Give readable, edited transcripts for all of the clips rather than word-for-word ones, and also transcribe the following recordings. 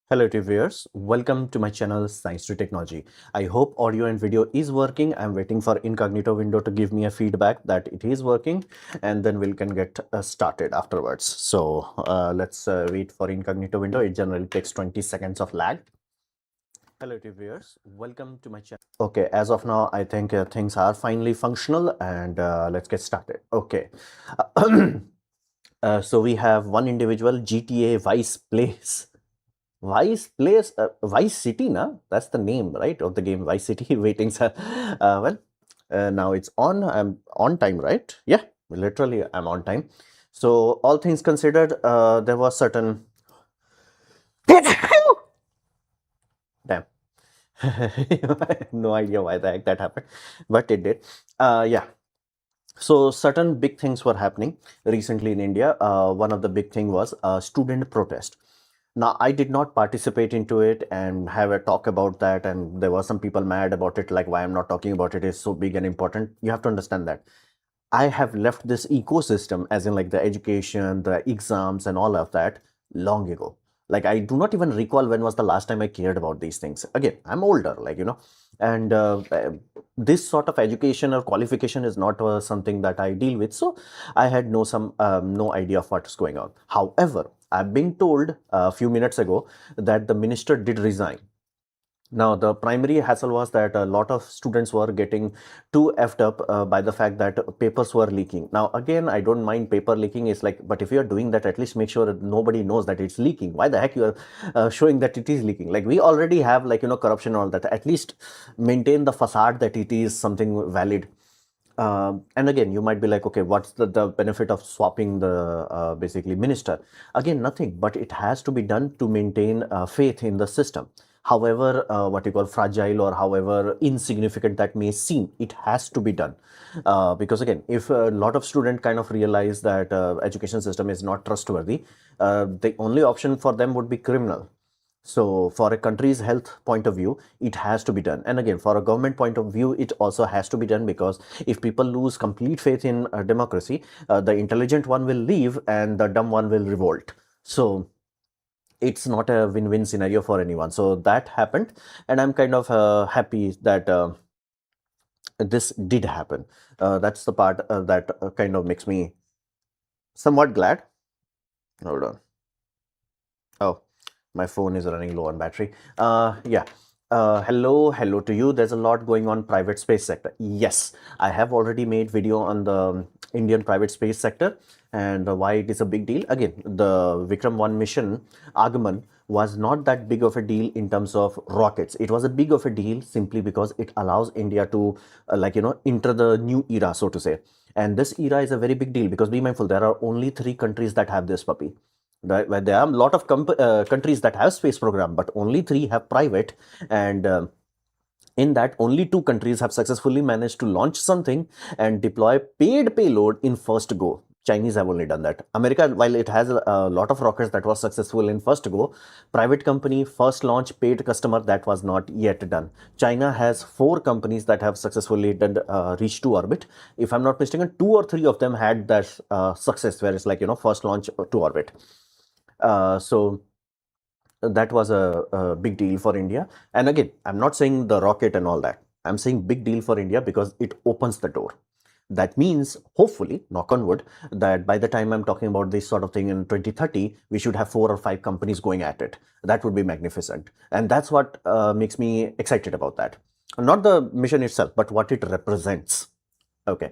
Hello viewers, welcome to my channel Science to Technology. I hope audio and video is working. I'm waiting for incognito window to give me a feedback that it is working, and then we can get started afterwards. So let's wait for incognito window. It generally takes 20 seconds of lag. Hello viewers, welcome to my channel. Okay, as of now, I think things are finally functional, and let's get started. Okay. So we have one individual, GTA Vice Place. Vice City, na? That's the name, right, of the game, Vice City. Waiting, sir. Now it's on. I'm on time, right? Yeah, literally, I'm on time. So all things considered, there was certain. Damn. No idea why the heck that happened, but it did. Yeah. So certain big things were happening recently in India. One of the big thing was student protest. Now, I did not participate into it and have a talk about that. And there were some people mad about it, like why I'm not talking about it is so big and important. You have to understand that I have left this ecosystem, as in like the education, the exams, and all of that, long ago. Like I do not even recall when was the last time I cared about these things. Again, I'm older, and this sort of education or qualification is not something that I deal with. So I had no idea of what's going on. However, I've been told a few minutes ago that the minister did resign. Now, the primary hassle was that a lot of students were getting too effed up by the fact that papers were leaking. Now, again, I don't mind paper leaking. It's like, but if you're doing that, at least make sure that nobody knows that it's leaking. Why the heck you are showing that it is leaking? Like we already have corruption and all that. At least maintain the facade that it is something valid. And again, you might be like, okay, what's the benefit of swapping the basically minister? Again, nothing, but it has to be done to maintain faith in the system. However, what you call fragile or however insignificant that may seem, it has to be done. Because again, if a lot of students kind of realize that education system is not trustworthy, the only option for them would be criminal. So for a country's health point of view, it has to be done. And again, for a government point of view, it also has to be done because if people lose complete faith in democracy, the intelligent one will leave and the dumb one will revolt. So it's not a win-win scenario for anyone. So that happened, and I'm kind of happy that this did happen. That's the part that kind of makes me somewhat glad. Hold on. Oh, my phone is running low on battery. Yeah. Hello to you. There's a lot going on private space sector. Yes, I have already made video on the Indian private space sector and why it is a big deal. Again, the Vikram 1 mission, Agaman, was not that big of a deal in terms of rockets. It was a big of a deal simply because it allows India to, enter the new era, so to say. And this era is a very big deal because be mindful, there are only 3 countries that have this puppy. Right, where there are a lot of countries that have space program, but only 3 have private, and in that only 2 countries have successfully managed to launch something and deploy paid payload in first go. Chinese have only done that. America, while it has a lot of rockets that was successful in first go, private company first launch paid customer that was not yet done. China has 4 companies that have successfully done reached to orbit. If I'm not mistaken, 2 or 3 of them had that success, where it's like first launch to orbit. So that was a big deal for India. And again, I'm not saying the rocket and all that. I'm saying big deal for India because it opens the door. That means, hopefully, knock on wood, that by the time I'm talking about this sort of thing in 2030, we should have 4 or 5 companies going at it. That would be magnificent. And that's what makes me excited about that. Not the mission itself, but what it represents. Okay.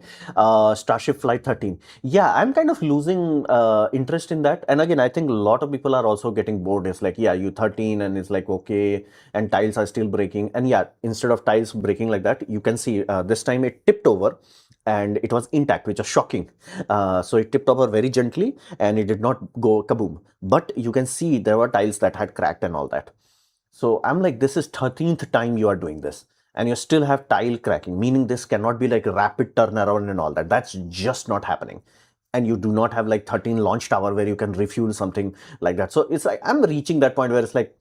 Starship Flight 13. Yeah, I'm kind of losing interest in that. And again, I think a lot of people are also getting bored. It's like, yeah, you 13 and it's like, okay, and tiles are still breaking. And yeah, instead of tiles breaking like that, you can see this time it tipped over and it was intact, which is shocking. So it tipped over very gently and it did not go kaboom. But you can see there were tiles that had cracked and all that. So I'm like, this is 13th time you are doing this and you still have tile cracking, meaning this cannot be like a rapid turnaround and all that. That's just not happening. And you do not have like 13 launch tower where you can refuel something like that. So it's like, I'm reaching that point where it's like,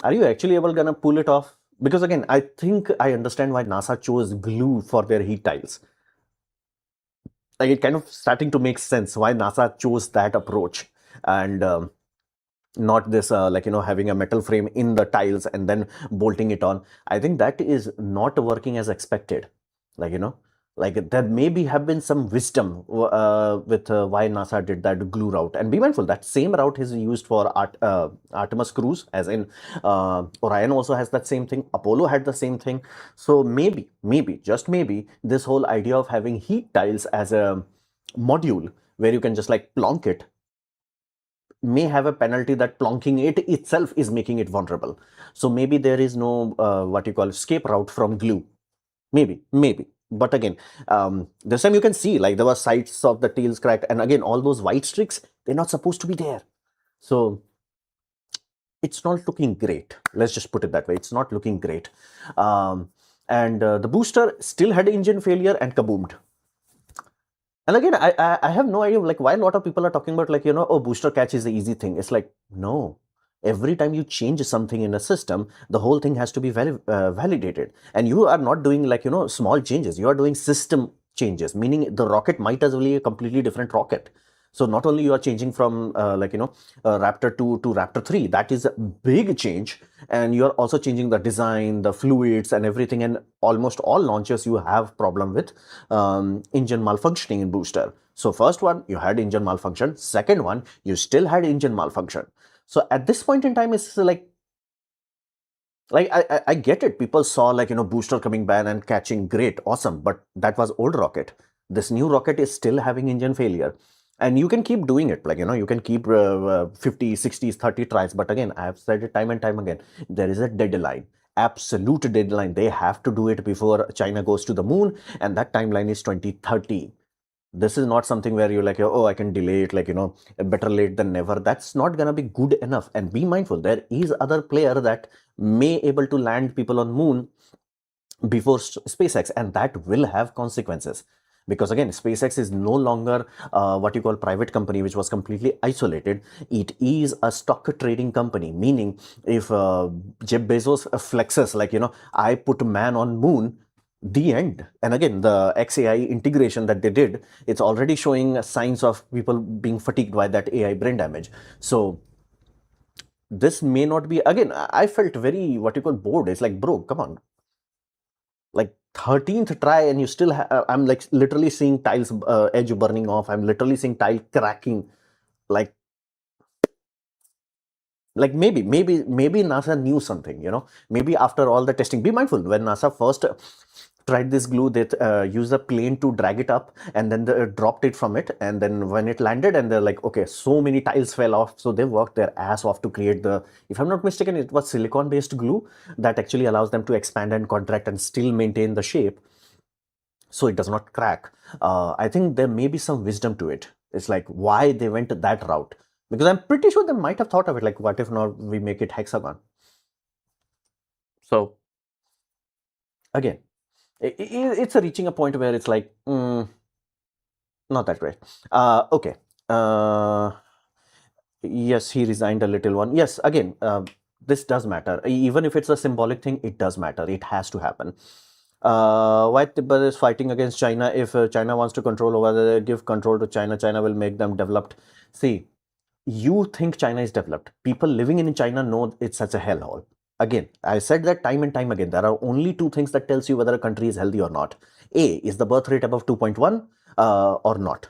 are you actually able gonna pull it off? Because again, I think I understand why NASA chose glue for their heat tiles. Like it kind of starting to make sense why NASA chose that approach. And not this having a metal frame in the tiles and then bolting it on. I think that is not working as expected. like you know like there maybe have been some wisdom with why NASA did that glue route. And be mindful that same route is used for Artemis cruise, as in Orion also has that same thing, Apollo had the same thing. So maybe just maybe this whole idea of having heat tiles as a module where you can just like plonk it may have a penalty, that plonking it itself is making it vulnerable. So maybe there is no what you call escape route from glue. Maybe. But again, this time you can see like there were sides of the tails cracked, and again all those white streaks, they're not supposed to be there. So it's not looking great. Let's just put it that way. It's not looking great. And the booster still had engine failure and kaboomed. And again, I have no idea like why a lot of people are talking about like, oh, booster catch is the easy thing. It's like, no. Every time you change something in a system, the whole thing has to be validated. And you are not doing like, small changes. You are doing system changes, meaning the rocket might as well be a completely different rocket. So not only you are changing from Raptor 2 to Raptor 3, that is a big change. And you are also changing the design, the fluids and everything. And almost all launches you have problem with engine malfunctioning in booster. So first one, you had engine malfunction. Second one, you still had engine malfunction. So at this point in time, it's like I get it. People saw like, booster coming back and catching, great, awesome. But that was old rocket. This new rocket is still having engine failure. And you can keep doing it, like, you can keep 50, 60, 30 tries. But again, I have said it time and time again, there is a deadline, absolute deadline. They have to do it before China goes to the moon. And that timeline is 2030. This is not something where you're like, oh, I can delay it, like, better late than never. That's not going to be good enough. And be mindful, there is other player that may able to land people on moon before SpaceX, and that will have consequences. Because again, SpaceX is no longer what you call private company, which was completely isolated. It is a stock trading company, meaning if Jeff Bezos flexes, like, I put man on moon, the end. And again, the XAI integration that they did, it's already showing signs of people being fatigued by that AI brain damage. So this may not be, again, I felt very, what you call, bored. It's like, bro, come on. Like 13th try and you still I'm like literally seeing tiles edge burning off. I'm literally seeing tile cracking. Like maybe NASA knew something, maybe after all the testing. Be mindful, when NASA first tried this glue, they used a plane to drag it up, and then they dropped it from it, and then when it landed, and they're like, okay, so many tiles fell off. So they worked their ass off to create the, if I'm not mistaken, it was silicon based glue that actually allows them to expand and contract and still maintain the shape so it does not crack. I think there may be some wisdom to it. It's like why they went that route, because I'm pretty sure they might have thought of it like, what if not we make it hexagon? So again, it's a reaching a point where it's like, not that great. Okay. Yes, he resigned a little one. Yes, again, this does matter. Even if it's a symbolic thing, it does matter. It has to happen. Why Tibet is fighting against China? If China wants to control over, they give control to China, China will make them developed. See, you think China is developed. People living in China know it's such a hellhole. Again, I said that time and time again. There are only two things that tells you whether a country is healthy or not. A, is the birth rate above 2.1 or not?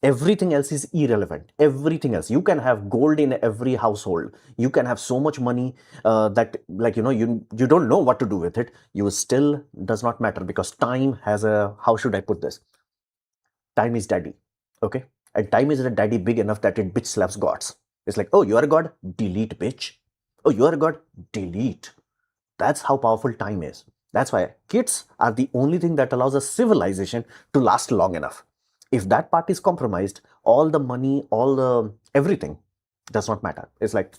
Everything else is irrelevant. Everything else. You can have gold in every household. You can have so much money that, like, you don't know what to do with it. You still does not matter, because time has a, how should I put this? Time is daddy. Okay? And time is a daddy big enough that it bitch slaps gods. It's like, oh, you are a god? Delete, bitch. Oh, you are a god? Delete. That's how powerful time is. That's why kids are the only thing that allows a civilization to last long enough. If that part is compromised, all the money, all the everything does not matter. It's like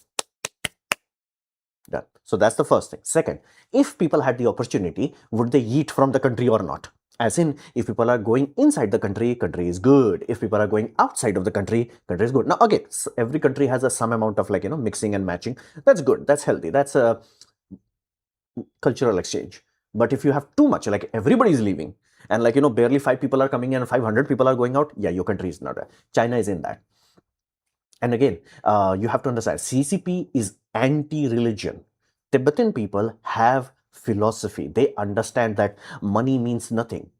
done. So that's the first thing. Second, if people had the opportunity, would they eat from the country or not? As in, if people are going inside the country, country is good. If people are going outside of the country, country is good. Now, again, every country has a some amount of, like, mixing and matching. That's good. That's healthy. That's a cultural exchange. But if you have too much, like everybody is leaving, and like, barely 5 people are coming in and 500 people are going out, yeah, your country is not. China is in that. And again, you have to understand, CCP is anti-religion. Tibetan people have philosophy. They understand that money means nothing.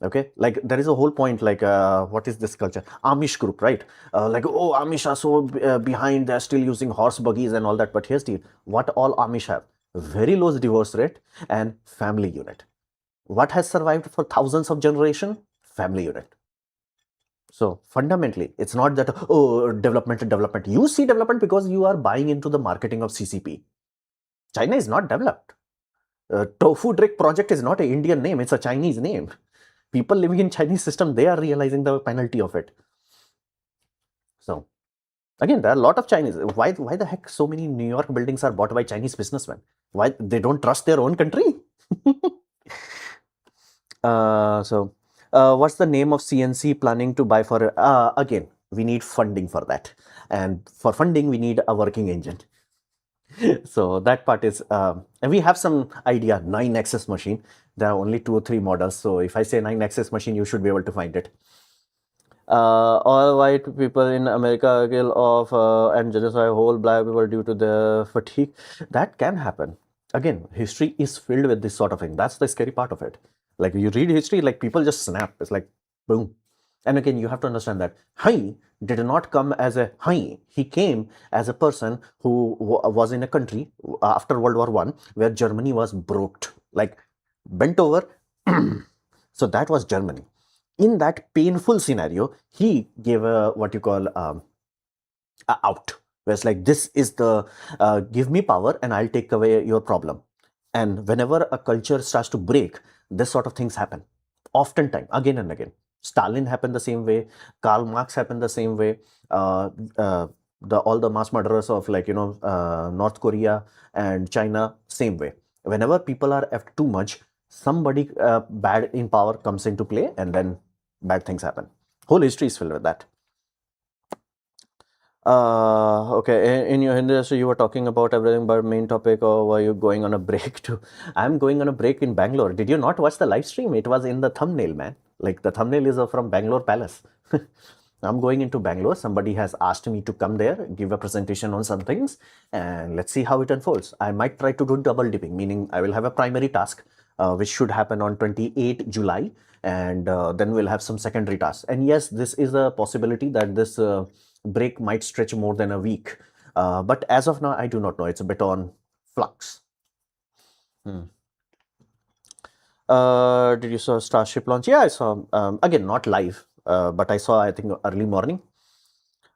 Okay, like there is a whole point, like what is this culture? Amish group, right? Like, oh, Amish are so behind, they're still using horse buggies and all that. But here's the what all Amish have: very low divorce rate and family unit. What has survived for thousands of generation? Family unit. So fundamentally, it's not that, oh, development. You see development because you are buying into the marketing of CCP. China is not developed. Tofu Drake project is not an Indian name, it's a Chinese name. People living in Chinese system, they are realizing the penalty of it. So again, there are a lot of Chinese. Why the heck so many New York buildings are bought by Chinese businessmen? Why they don't trust their own country? What's the name of CNC planning to buy for? Again, we need funding for that, and for funding we need a working engine. So that part is, and we have some idea. 9-axis machine. There are only 2 or 3 models. So if I say 9-axis machine, you should be able to find it. All white people in America kill off and genocide whole black people due to their fatigue. That can happen. Again, history is filled with this sort of thing. That's the scary part of it. Like you read history, like people just snap. It's like boom. And again, you have to understand that Hai did not come as a Hai. He came as a person who was in a country after World War I where Germany was broke, like bent over. So that was Germany. In that painful scenario, he gave a what you call a out. Where it's like, this is the give me power and I'll take away your problem. And whenever a culture starts to break, this sort of things happen. Oftentimes, again and again. Stalin happened the same way. Karl Marx happened the same way. All the mass murderers of North Korea and China, same way. Whenever people are after too much, somebody bad in power comes into play, and then bad things happen. Whole history is filled with that. Okay. In your Hindi, so you were talking about everything but main topic, or were you going on a break too? I'm going on a break in Bangalore. Did you not watch the live stream? It was in the thumbnail, man. Like the thumbnail is from Bangalore Palace. I'm going into Bangalore. Somebody has asked me to come there, give a presentation on some things, and let's see how it unfolds. I might try to do double dipping, meaning I will have a primary task, which should happen on 28 July, and then we'll have some secondary tasks. And yes, this is a possibility that this break might stretch more than a week. But as of now, I do not know. It's a bit on flux. Did you saw Starship launch? Yeah, I saw. Again, not live, but I saw, I think, early morning.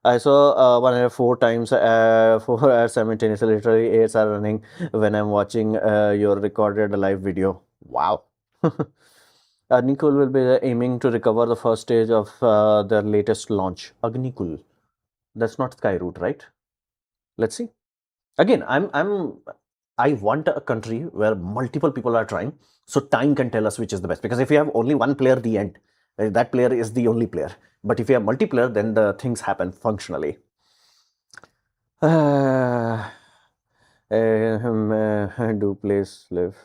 I saw 104 times, 4 hours simultaneously. Literally 8 are running when I'm watching your recorded live video. Wow. Agnikul will be aiming to recover the first stage of their latest launch. Agnikul. That's not Skyroot, right? Let's see. Again, I want a country where multiple people are trying, so time can tell us which is the best. Because if you have only one player, the end, that player is the only player. But if you have multiplayer, then the things happen functionally. Do place live?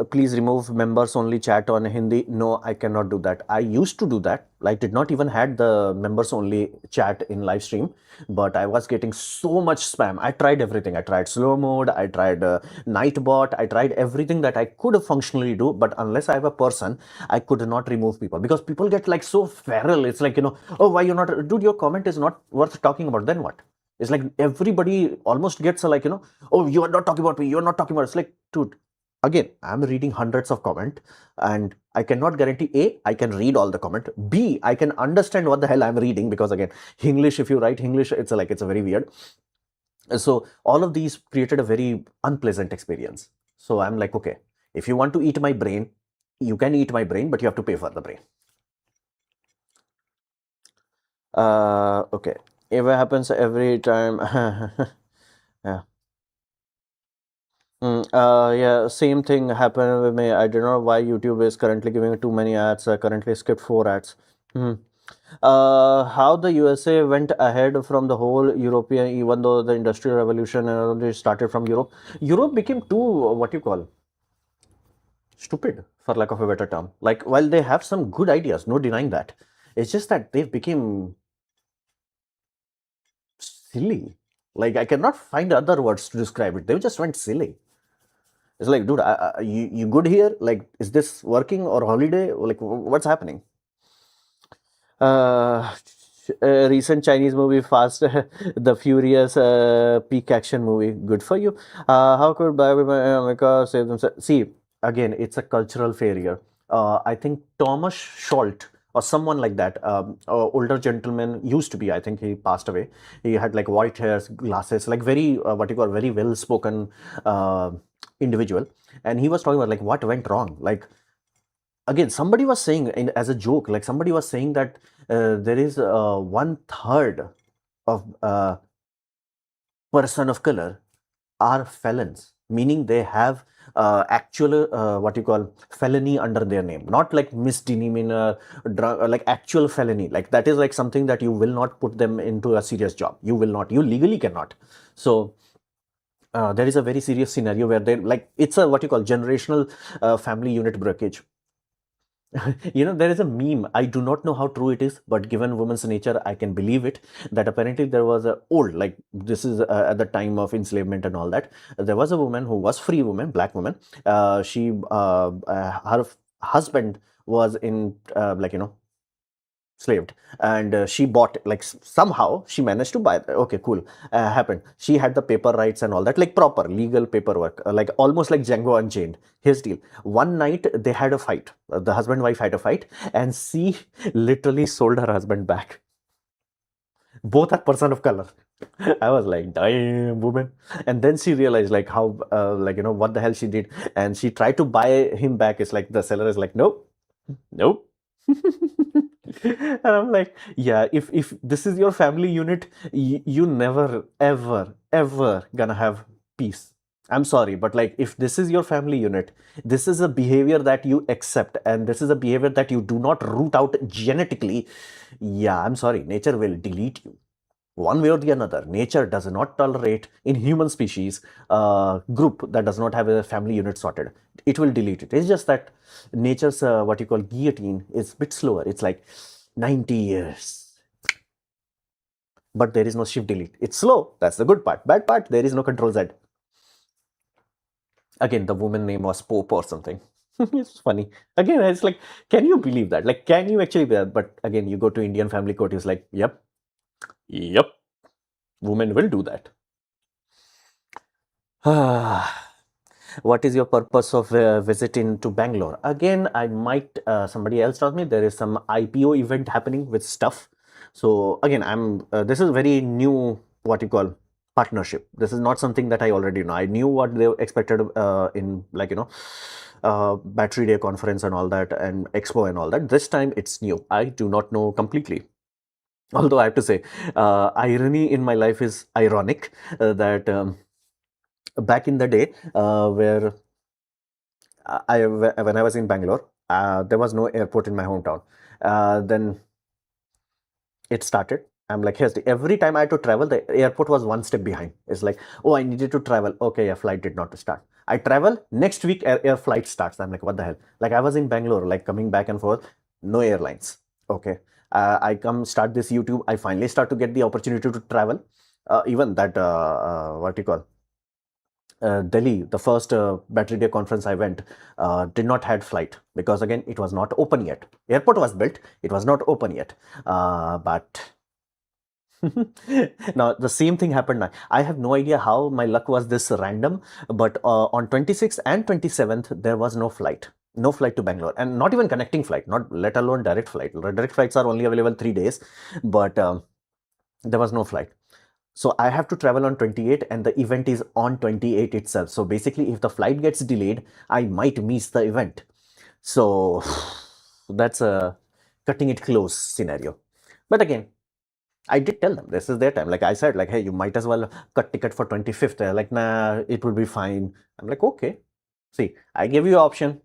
Please remove members only chat on Hindi. No, I cannot do that. I used to do that. I did not even had the members only chat in live stream, but I was getting so much spam. I tried everything. I tried slow mode. I tried Nightbot. I tried everything that I could functionally do, but unless I have a person, I could not remove people because people get like so feral. It's like, oh, why you're not, dude, your comment is not worth talking about. Then what? It's like everybody almost gets like, oh, you are not talking about me. You're not talking about. It's like, dude, again, I'm reading hundreds of comment, and I cannot guarantee A, I can read all the comment. B, I can understand what the hell I'm reading, because again, English, if you write English, it's a very weird. So all of these created a very unpleasant experience. So I'm like, okay, if you want to eat my brain, you can eat my brain, but you have to pay for the brain. Okay. If it happens every time, yeah. Yeah, same thing happened with me. I don't know why YouTube is currently giving too many ads. I currently skipped 4 ads. How the USA went ahead from the whole European, even though the Industrial Revolution started from Europe. Europe became too, what you call, stupid, for lack of a better term. Like, while they have some good ideas, no denying that, it's just that they became silly. Like, I cannot find other words to describe it. They just went silly. It's like, dude, you good here? Like, is this working or holiday? Like, what's happening? Uh, Recent Chinese movie, Fast, the Furious, peak action movie. Good for you. How could America save themselves? See, again, it's a cultural failure. I think Thomas Scholt or someone like that, older gentleman, used to be. I think he passed away. He had like white hairs, glasses, like very what you call very well spoken individual, and he was talking about like what went wrong. Like, again, somebody was saying as a joke, like somebody was saying that there is 1/3 of person of color are felons, meaning they have actual what you call felony under their name, not like misdemeanor, like actual felony. Like, that is like something that you will not put them into a serious job. You will not. You legally cannot. So. There is a very serious scenario where they like it's a what you call generational family unit breakage. There is a meme. I do not know how true it is, but given woman's nature, I can believe it. That apparently there was a old, like this is at the time of enslavement and all that. There was a woman who was free woman, black woman. Her husband was in slaved, and she bought like somehow she managed to buy. Okay, cool. Happened. She had the paper rights and all that, like proper legal paperwork, like almost like Django Unchained. Here's the deal. One night they had a fight. The husband wife had a fight, and she literally sold her husband back. Both are person of color. I was like, damn, woman. And then she realized like how what the hell she did, and she tried to buy him back. It's like the seller is like, nope, nope. And I'm like, yeah, if this is your family unit, you never ever ever gonna have peace. I'm sorry, but like if this is your family unit, this is a behavior that you accept, and this is a behavior that you do not root out genetically. Yeah, I'm sorry, nature will delete you one way or the another. Nature does not tolerate in human species group that does not have a family unit sorted. It will delete it. It's just that nature's what you call guillotine is a bit slower. It's like 90 years. But there is no shift delete. It's slow. That's the good part. Bad part, there is no control Z. Again, the woman name was Pope or something. It's funny. Again, it's like, can you believe that? Like, can you actually be that? But again, you go to Indian family court, it's like, yep, yep, women will do that. What is your purpose of visiting to Bangalore? Again, I might, somebody else told me there is some IPO event happening with stuff. So again, this is very new, what you call, partnership. This is not something that I already know. I knew what they expected in like, Battery Day conference and all that, and Expo and all that. This time it's new. I do not know completely. Although I have to say, irony in my life is ironic that back in the day where when I was in Bangalore, there was no airport in my hometown. Then it started. I'm like, here's every time I had to travel, the airport was one step behind. It's like, oh, I needed to travel. Okay, a flight did not start. I travel next week, air flight starts. I'm like, what the hell? Like, I was in Bangalore, like coming back and forth, no airlines. Okay, I come start this YouTube. I finally start to get the opportunity to travel. Even that what you call Delhi, the first Battery Day conference I went, did not had flight because again it was not open yet. Airport was built, it was not open yet. But now the same thing happened. Now I have no idea how my luck was this random, but on 26th and 27th there was no flight. No flight to Bangalore, and not even connecting flight, not let alone direct flight. Direct flights are only available 3 days, but there was no flight. So I have to travel on 28 and the event is on 28 itself. So basically, if the flight gets delayed, I might miss the event. So that's a cutting it close scenario. But again, I did tell them this is their time. Like I said, like, hey, you might as well cut ticket for 25th. They're like, nah, it will be fine. I'm like, okay. See, I gave you option.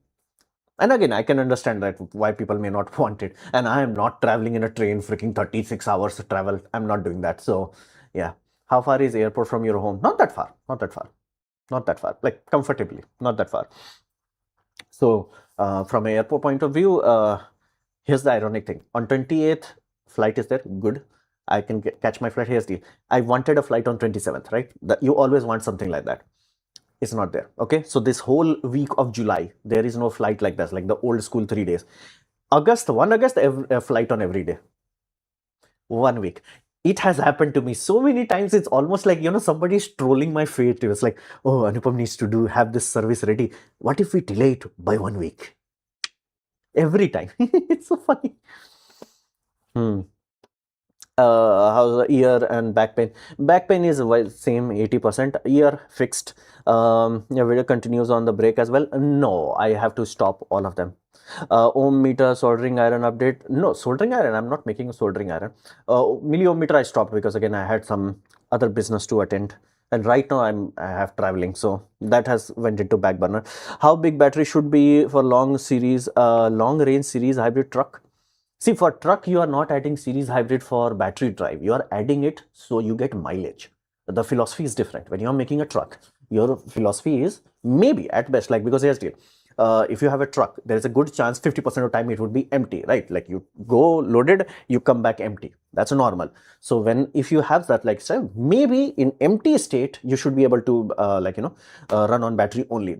And again, I can understand that why people may not want it. And I am not traveling in a train freaking 36 hours to travel. I'm not doing that. So yeah. How far is airport from your home? Not that far. Not that far. Not that far. Like comfortably. Not that far. So from an airport point of view, here's the ironic thing. On 28th, flight is there, good. I can catch my flight. Here's the, I wanted a flight on 27th, right? You always want something like that. It's not there. Okay, so this whole week of July, there is no flight like that, like the old school 3 days. August, 1 August, a flight on every day. 1 week. It has happened to me so many times. It's almost like, somebody's trolling my fate. It's like, oh, Anupam needs to have this service ready. What if we delay it by 1 week? Every time. It's so funny. How's the ear and back pain? Back pain is same 80%. Ear fixed. Your video continues on the break as well. No, I have to stop all of them. Ohm meter soldering iron update. No, soldering iron. I'm not making a soldering iron. Milliohm meter I stopped because again I had some other business to attend. And right now I have traveling, so that has went into back burner. How big battery should be for long range series hybrid truck? See, for truck, you are not adding series hybrid for battery drive. You are adding it so you get mileage. The philosophy is different. When you are making a truck, your philosophy is maybe at best, like, because here's the deal. If you have a truck, there is a good chance 50% of time it would be empty, right? Like you go loaded, you come back empty. That's normal. So if you have that lifestyle, maybe in empty state, you should be able to run on battery only.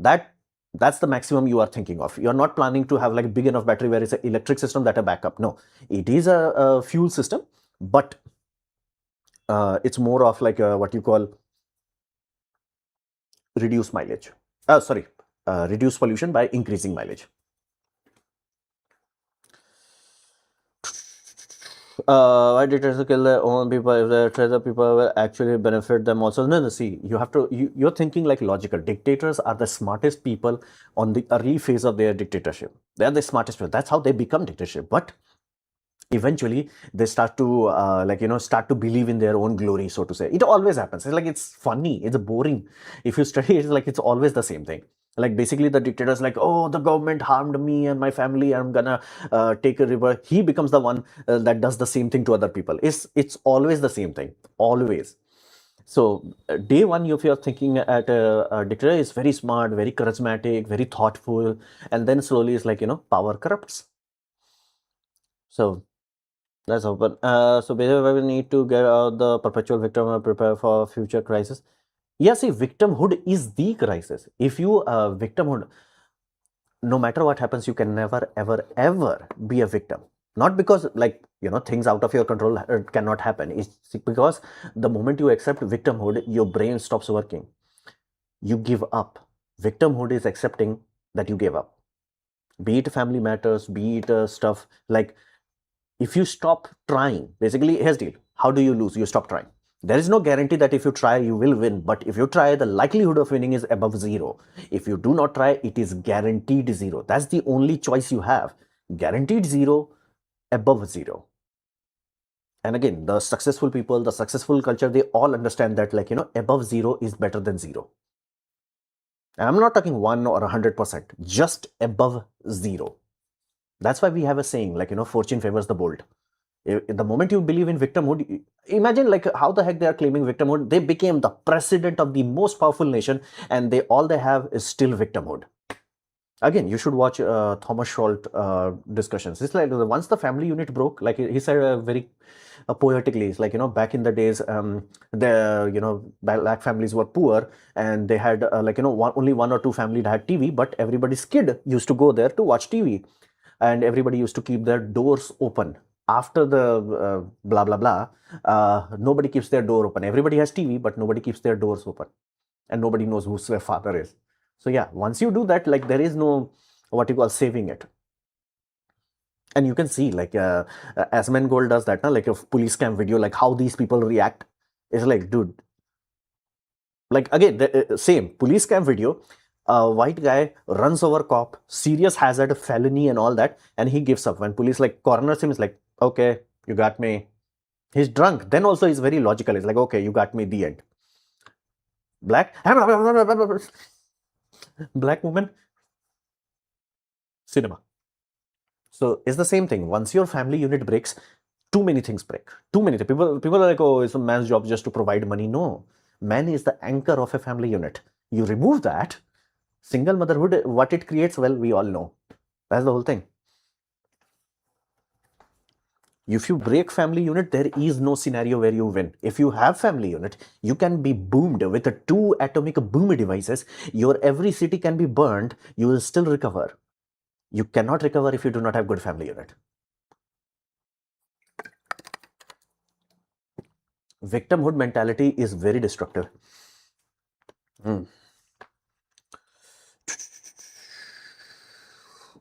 That's the maximum you are thinking of. You're not planning to have like big enough battery where it's an electric system that a backup. No, it is a fuel system, but it's more of like what you call reduce mileage. Reduce pollution by increasing mileage. Why did Tesla kill their own people if the Tesla people will actually benefit them also? No, see, you're thinking like logical. Dictators are the smartest people on the early phase of their dictatorship. They're the smartest people. That's how they become dictatorship. But eventually they start to start to believe in their own glory, so to say. It always happens. It's like, it's funny, it's boring. If you study, it's like it's always the same thing. Like basically the dictator's like, oh, the government harmed me and my family, I'm gonna take a river. He becomes the one that does the same thing to other people. It's always the same thing, always. So day one, if you're thinking at a dictator, is very smart, very charismatic, very thoughtful, and then slowly it's like, power corrupts. So that's open. So basically, we need to get out the perpetual victim and prepare for future crisis. Yeah, see, victimhood is the crisis. If you victimhood, no matter what happens, you can never, ever, ever be a victim. Not because things out of your control cannot happen. It's because the moment you accept victimhood, your brain stops working. You give up. Victimhood is accepting that you gave up. Be it family matters, be it stuff like, if you stop trying, basically, here's the deal. How do you lose? You stop trying. There is no guarantee that if you try, you will win. But if you try, the likelihood of winning is above 0. If you do not try, it is guaranteed 0. That's the only choice you have. Guaranteed 0, above 0. And again, the successful people, the successful culture, they all understand that above 0 is better than 0. And I'm not talking 1 or 100%, just above 0. That's why we have a saying like, fortune favors the bold. The moment you believe in victimhood, imagine like how the heck they are claiming victimhood. They became the president of the most powerful nation, and all they have is still victimhood. Again, you should watch Thomas Schultz discussions. It's like once the family unit broke, like he said very poetically, it's like, back in the days, black families were poor and they had only 1 or 2 families had TV, but everybody's kid used to go there to watch TV. And everybody used to keep their doors open. After the blah, blah, blah, nobody keeps their door open. Everybody has TV, but nobody keeps their doors open. And nobody knows who their father is. So yeah, once you do that, like there is no, what you call, saving it. And you can see like Asmongold does that, like a police cam video, like how these people react. It's like, dude, like again, the same police cam video. A white guy runs over cop, serious hazard, felony and all that, and he gives up. When police corners him, it's like, okay, you got me. He's drunk. Then also he's very logical. It's like, okay, you got me, the end. Black woman, cinema. So it's the same thing. Once your family unit breaks, too many things break. Too many people are like, oh, it's a man's job just to provide money. No, man is the anchor of a family unit. You remove that, Single motherhood, what it creates, well, we all know. That's the whole thing. If you break family unit, there is no scenario where you win. If you have family unit, you can be boomed with a 2 atomic boom devices. Your every city can be burned. You will still recover. You cannot recover if you do not have good family unit. Victimhood mentality is very destructive.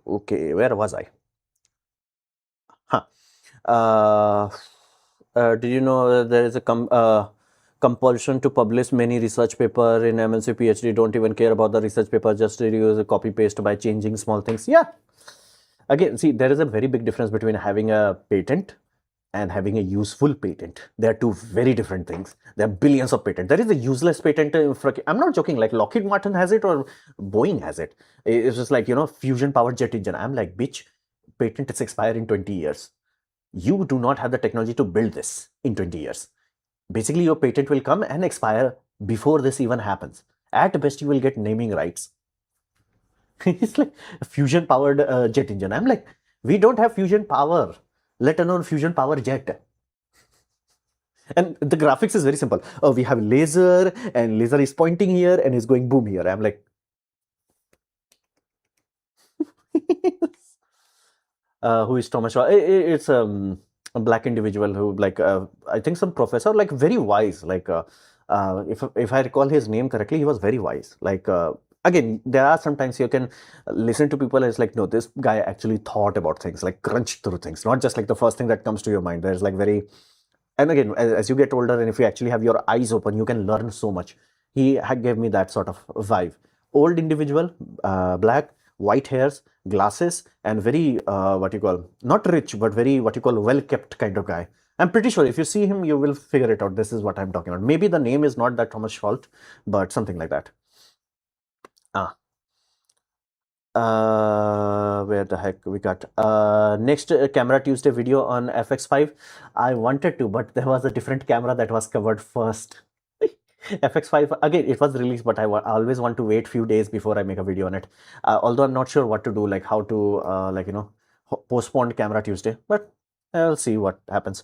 Okay, where was I? Did you know there is a compulsion to publish many research paper in MLC PhD? Don't even care about the research paper, just use a copy paste by changing small things. Yeah. Again, see, there is a very big difference between having a patent and having a useful patent. They are two very different things. There are billions of patents. There is a useless patent. I'm not joking. Like Lockheed Martin has it or Boeing has it. It's just like, fusion powered jet engine. I'm like, bitch, patent is expire in 20 years. You do not have the technology to build this in 20 years. Basically, your patent will come and expire before this even happens. At best, you will get naming rights. It's like a fusion powered jet engine. I'm like, we don't have fusion power, let alone fusion power jet. And the graphics is very simple. Oh, we have laser, and laser is pointing here and is going boom here. I'm like, who is Thomas Shaw? It's a black individual who, like, I think some professor, like very wise. Like, if I recall his name correctly, he was very wise. Like, again, there are sometimes you can listen to people as like, no, this guy actually thought about things, like crunched through things, not just like the first thing that comes to your mind. There's like very, and again, as you get older and if you actually have your eyes open, you can learn so much. He gave me that sort of vibe. Old individual, black, white hairs, glasses, and very what you call, not rich, but very what you call well kept kind of guy. I'm pretty sure if you see him, you will figure it out. This is what I'm talking about. Maybe the name is not that Thomas Schalt, but something like that. Ah. Where the heck we got? Next Camera Tuesday video on FX5. I wanted to, but there was a different camera that was covered first. FX5 again, it was released, but I always want to wait few days before I make a video on it. Although I'm not sure what to do, like how to postpone Camera Tuesday, but I'll see what happens.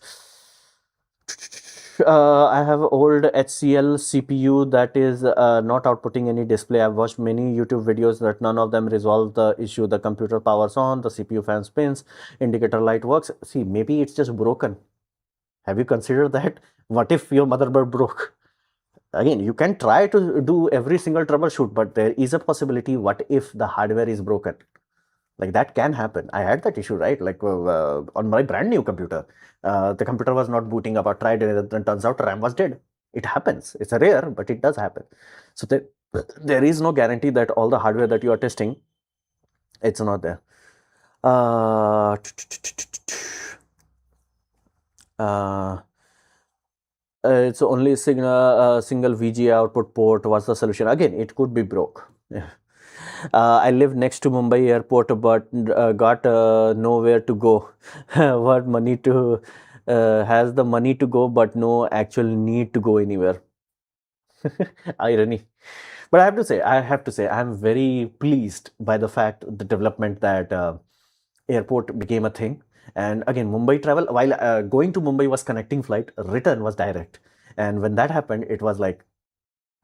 I have old HCL CPU that is not outputting any display. I've watched many YouTube videos that none of them resolve the issue. The computer powers on, the CPU fan spins, indicator light works. See, maybe it's just broken. Have you considered that? What if your motherboard broke? Again, you can try to do every single troubleshoot, but there is a possibility. What if the hardware is broken? Like that can happen. I had that issue, right? Like on my brand new computer, the computer was not booting up. I tried it, and turns out RAM was dead. It happens. It's a rare, but it does happen. So there is no guarantee that all the hardware that you are testing, it's not there. It's only single VGA output port. What's the solution? Again, it could be broke. I live next to Mumbai airport, but got nowhere to go. What money to has the money to go, but no actual need to go anywhere. Irony. But I have to say, I'm very pleased by the fact, the development that airport became a thing. And again, Mumbai travel, while going to Mumbai was connecting flight, return was direct. And when that happened, it was like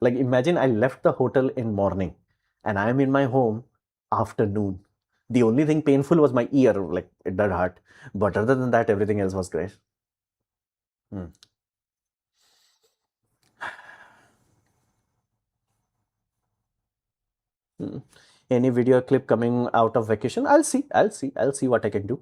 imagine I left the hotel in morning and I'm in my home afternoon. The only thing painful was my ear, like it did hurt. But other than that, everything else was great. Hmm. Any video clip coming out of vacation? I'll see what I can do.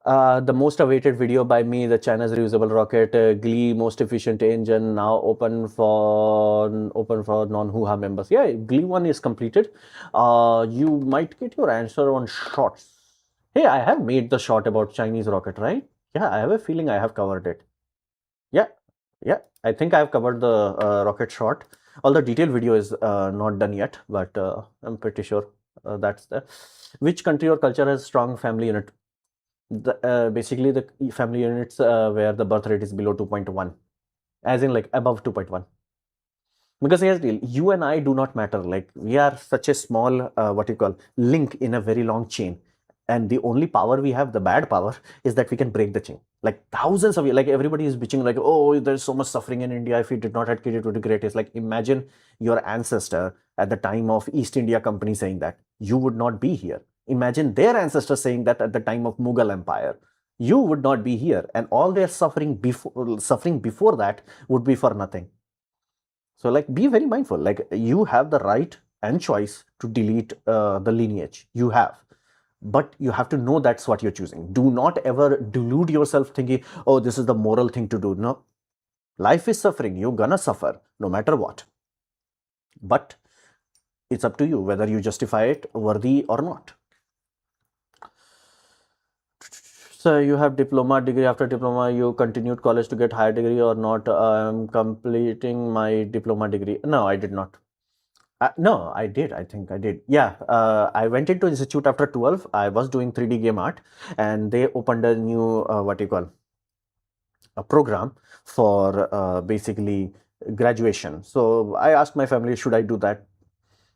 The most awaited video by me, the China's reusable rocket, Glee most efficient engine, now open for non-Hoo-Ha members. Yeah, Glee 1 is completed. You might get your answer on shorts. Hey, I have made the short about Chinese rocket, right? Yeah, I have a feeling I have covered it. Yeah, I think I have covered the rocket short. All the detailed video is not done yet, but I'm pretty sure that's the. Which country or culture has strong family unit? Basically the family units where the birth rate is below 2.1. as in like above 2.1. Because here's the deal, you and I do not matter. Like we are such a small, what you call, link in a very long chain. And the only power we have, the bad power, is that we can break the chain. Like thousands of years, like everybody is bitching, like, oh, there's so much suffering in India. If we did not have kid, it would be great. It's like, imagine your ancestor at the time of East India Company saying that you would not be here. Imagine their ancestors saying that at the time of Mughal Empire, you would not be here. And all their suffering before that would be for nothing. So like be very mindful. Like you have the right and choice to delete the lineage. You have. But you have to know that's what you're choosing. Do not ever delude yourself thinking, oh, this is the moral thing to do. No. Life is suffering. You're gonna suffer no matter what. But it's up to you whether you justify it worthy or not. So you have diploma degree. After diploma, you continued college to get higher degree or not? I'm completing my diploma degree. No, I did not. No, I did. I think I did. Yeah, I went into institute after 12. I was doing 3D game art, and they opened a new what you call a program for basically graduation. So I asked my family, should I do that?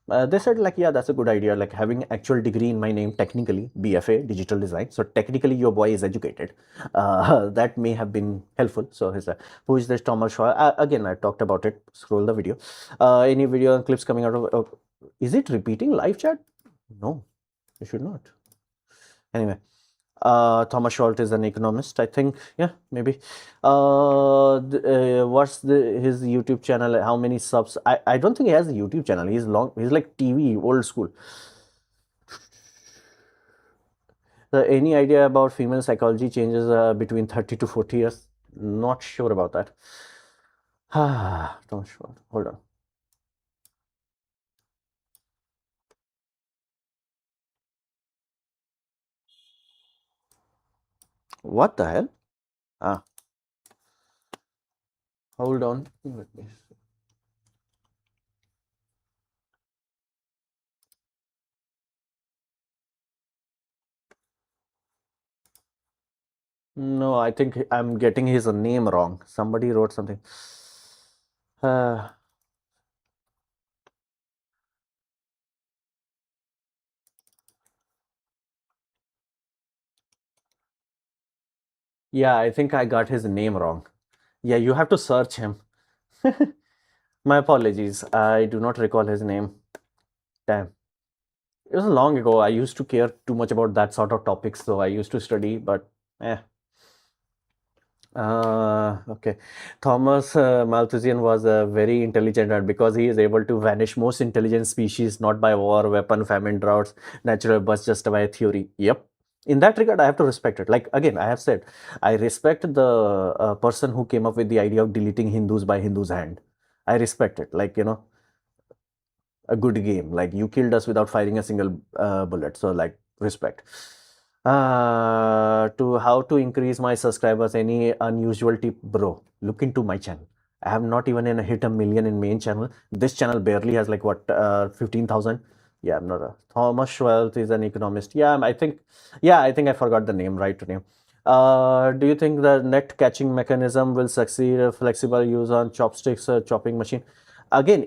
They said like, yeah, that's a good idea. Like having actual degree in my name, technically BFA digital design. So technically your boy is educated. That may have been helpful. So he's like, who is this Thomas Shaw? Again, I talked about it. Scroll the video. Any video and clips coming out of? Is it repeating live chat? No, it should not. Anyway. Thomas Schultz is an economist, I think. Yeah, maybe. What's his YouTube channel? How many subs? I don't think he has a YouTube channel. He's long. He's like TV, old school. Any idea about female psychology changes between 30 to 40 years? Not sure about that. Thomas Schultz. Hold on. What the hell? Hold on. Let me. No, I think I'm getting his name wrong. Somebody wrote something. Yeah, I think I got his name wrong. Yeah, you have to search him. My apologies. I do not recall his name. Damn. It was long ago. I used to care too much about that sort of topics, so I used to study, but eh. Okay. Thomas Malthusian was a very intelligent, and because he is able to vanish most intelligent species not by war, weapon, famine, droughts, natural but just by theory. Yep. In that regard, I have to respect it. Like again, I have said, I respect the person who came up with the idea of deleting Hindus by Hindus' hand. I respect it. Like a good game. Like you killed us without firing a single bullet. So like respect. To how to increase my subscribers? Any unusual tip, bro? Look into my channel. I have not even hit a million in main channel. This channel barely has like what 15,000. Yeah, I'm not a Thomas Schwelt is an economist. Yeah, I think. Yeah, I think I forgot the name. Right name. Do you think the net catching mechanism will succeed? Flexible use on chopsticks, chopping machine. Again,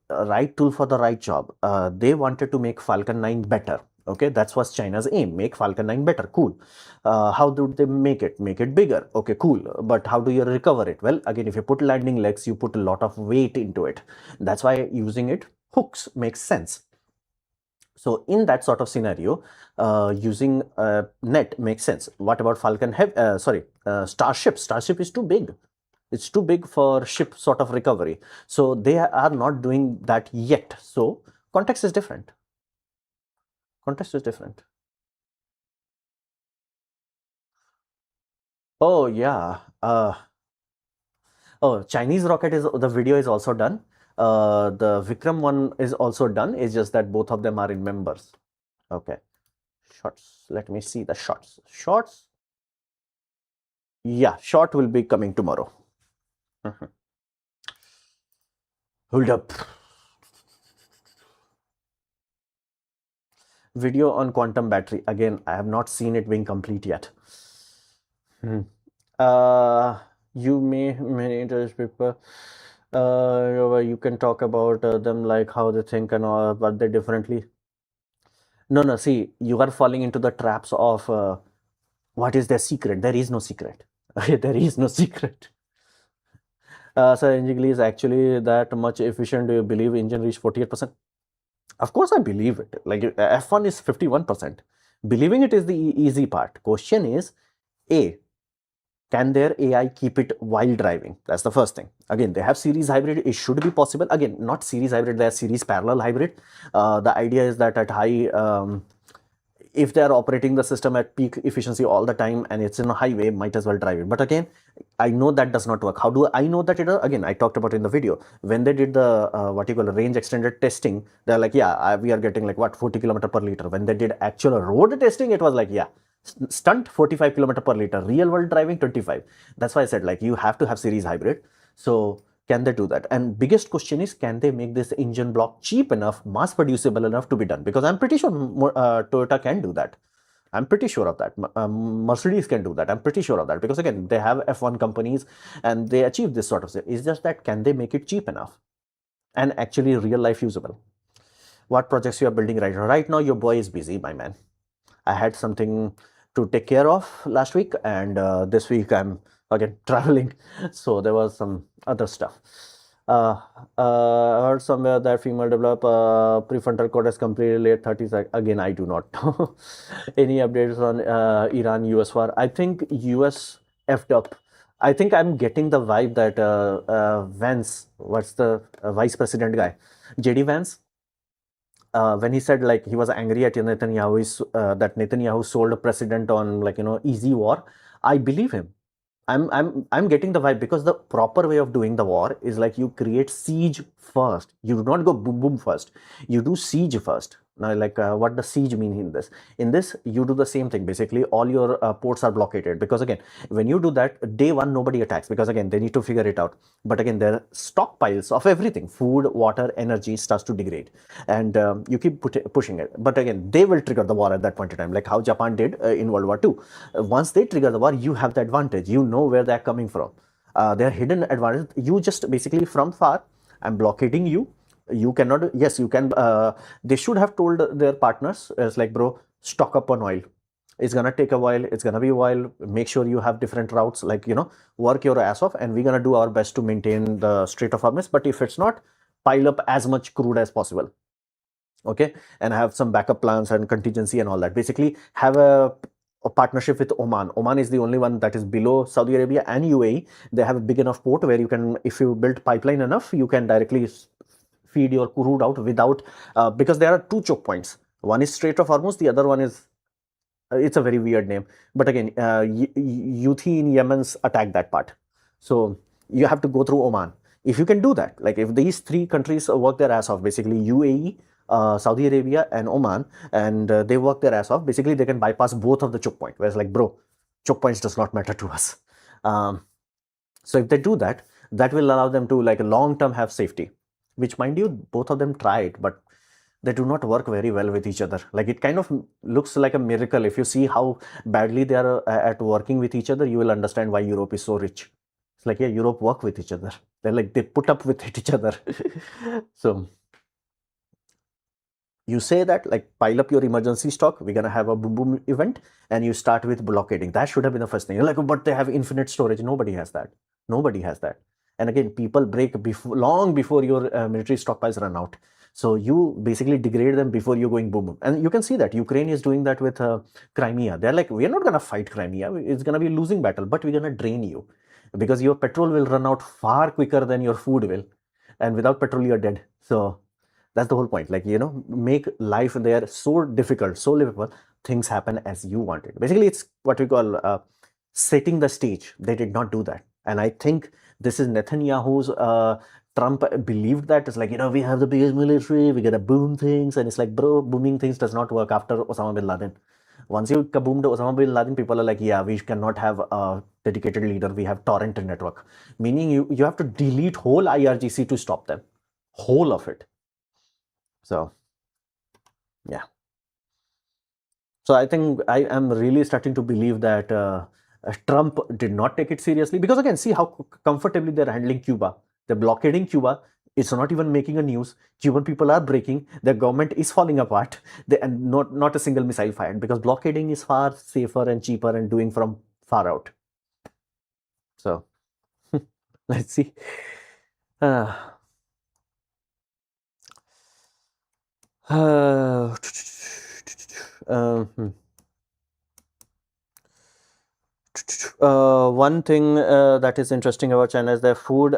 right tool for the right job. They wanted to make Falcon 9 better. Okay, that's was China's aim. Make Falcon 9 better. Cool. How do they make it? Make it bigger. Okay, cool. But how do you recover it? Well, again, if you put landing legs, you put a lot of weight into it. That's why using it hooks makes sense. So in that sort of scenario, using net makes sense. What about Falcon? Starship. Starship is too big. It's too big for ship sort of recovery. So they are not doing that yet. So context is different. Context is different. Oh yeah. Oh, Chinese rocket is the video is also done. The Vikram one is also done. It's just that both of them are in members. Okay. Shots. Let me see the shots. Shots. Yeah, short will be coming tomorrow. Hold up. Video on quantum battery. Again, I have not seen it being complete yet. You may many interest people. You can talk about them like how they think and all, but they differently. No, no. See, you are falling into the traps of what is their secret. There is no secret. Okay, there is no secret. So engine is actually that much efficient. Do you believe engine reached 48%? Of course, I believe it. Like F1 is 51%. Believing it is the easy part. Question is, A, can their AI keep it while driving? That's the first thing. Again, they have series hybrid. It should be possible. Again, not series hybrid, they are series parallel hybrid. The idea is that at high, if they are operating the system at peak efficiency all the time and it's in a highway, might as well drive it. But again, I know that does not work. How do I know that it again, I talked about in the video, when they did the what you call range extended testing, they're like, yeah, we are getting like what, 40 kilometer per liter. When they did actual road testing, it was like, yeah, stunt 45 kilometer per liter, real world driving 25. That's why I said like you have to have series hybrid. So can they do that? And biggest question is, can they make this engine block cheap enough, mass producible enough to be done? Because I'm pretty sure Toyota can do that. I'm pretty sure of that. Mercedes can do that. I'm pretty sure of that, because again, they have F1 companies and they achieve this sort of thing. It's just that, can they make it cheap enough and actually real life usable? What projects you are building right now? Your boy is busy, my man. I had something to take care of last week, and this week I'm again traveling, so there was some other stuff. Uh, I heard somewhere that female develop prefrontal cortex completely late 30s. Again, I do not know. Any updates on Iran US war? I think US effed up. I think I'm getting the vibe that Vance, what's the vice president guy, JD Vance, when he said like he was angry at Netanyahu, that Netanyahu sold a precedent on like easy war, I believe him. I'm getting the vibe, because the proper way of doing the war is like you create siege first. You do not go boom boom first. You do siege first. Now, like what does siege mean in this? In this, you do the same thing. Basically, all your ports are blockaded, because again, when you do that, day one nobody attacks, because again they need to figure it out. But again, their stockpiles of everything, food, water, energy, starts to degrade, and you keep pushing it. But again, they will trigger the war at that point in time, like how Japan did in World War II. Once they trigger the war, you have the advantage. You know where they're coming from. Their hidden advantage. You just basically from far, I'm blockading you. You cannot. Yes, you can. They should have told their partners, it's like, bro, stock up on oil. It's gonna take a while. It's gonna be a while. Make sure you have different routes. Like work your ass off, and we're gonna do our best to maintain the Strait of Hormuz. But if it's not, pile up as much crude as possible. Okay, and have some backup plans and contingency and all that. Basically, have a partnership with Oman. Oman is the only one that is below Saudi Arabia and UAE. They have a big enough port where you can, if you build pipeline enough, you can directly feed your crude out without, because there are two choke points. One is Strait of Hormuz, the other one is, it's a very weird name. But again, Houthi in Yemen's attack that part. So you have to go through Oman. If you can do that, like if these three countries work their ass off, basically UAE, Saudi Arabia, and Oman, and they work their ass off, basically they can bypass both of the choke point. Whereas like, bro, choke points does not matter to us. Um, so if they do that, that will allow them to like long term have safety, which mind you, both of them tried, but they do not work very well with each other. Like it kind of looks like a miracle. If you see how badly they are at working with each other, you will understand why Europe is so rich. It's like, yeah, Europe work with each other. They're like, they put up with each other. So you say that, like, pile up your emergency stock. We're gonna have a boom boom event, and you start with blockading. That should have been the first thing. You're like, oh, but they have infinite storage. Nobody has that. Nobody has that. And again, people break long before your military stockpiles run out. So you basically degrade them before you're going boom boom. And you can see that Ukraine is doing that with Crimea. They're like, we're not gonna fight Crimea. It's gonna be a losing battle, but we're gonna drain you, because your petrol will run out far quicker than your food will, and without petrol you're dead. So that's the whole point. Like, make life there so difficult, so livable, things happen as you want it. Basically, it's what we call setting the stage. They did not do that. And I think this is Netanyahu's, Trump believed that. It's like, we have the biggest military, we're gonna boom things. And it's like, bro, booming things does not work after Osama bin Laden. Once you kaboomed Osama bin Laden, people are like, yeah, we cannot have a dedicated leader. We have torrent network. Meaning you have to delete whole IRGC to stop them. Whole of it. So, yeah. So I think I am really starting to believe that Trump did not take it seriously because, again, see how comfortably they're handling Cuba. They're blockading Cuba. It's not even making a news. Cuban people are breaking. Their government is falling apart. And not a single missile fired because blockading is far safer and cheaper and doing from far out. So let's see. Uh, uh, hmm. One thing that is interesting about China is their food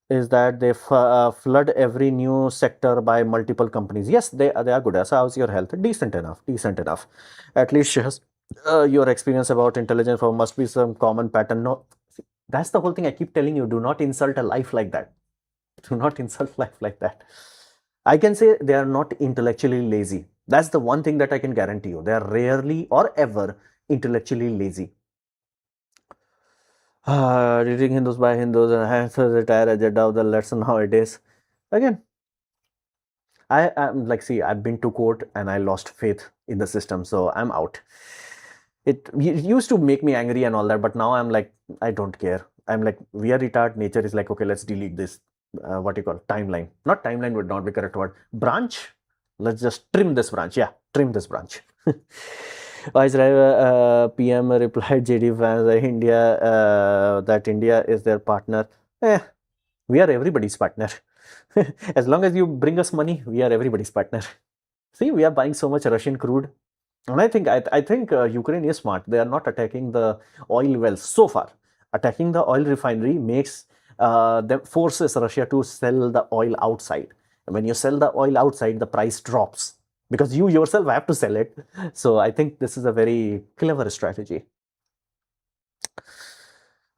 is that they flood every new sector by multiple companies. Yes, they are good. So how's your health? Decent enough. Decent enough. At least shares your experience about intelligence for must be some common pattern. No, that's the whole thing. I keep telling you, do not insult a life like that. Do not insult life like that. I can say they are not intellectually lazy. That's the one thing that I can guarantee you. They are rarely or ever intellectually lazy. Reading Hindus by Hindus and I have to retire agenda of the lesson nowadays. Again, I'm like, see, I've been to court and I lost faith in the system, so I'm out. It used to make me angry and all that, but now I'm like, I don't care. I'm like, we are retarded. Nature is like, okay, let's delete this. What you call timeline? Not timeline would not be correct word. Branch. Let's just trim this branch. Yeah, trim this branch. Vice PM replied JD Vance that India is their partner. We are everybody's partner. As long as you bring us money, we are everybody's partner. See, we are buying so much Russian crude. And I think Ukraine is smart. They are not attacking the oil wells so far. Attacking the oil refinery makes them forces Russia to sell the oil outside. And when you sell the oil outside, the price drops because you yourself have to sell it. So I think this is a very clever strategy.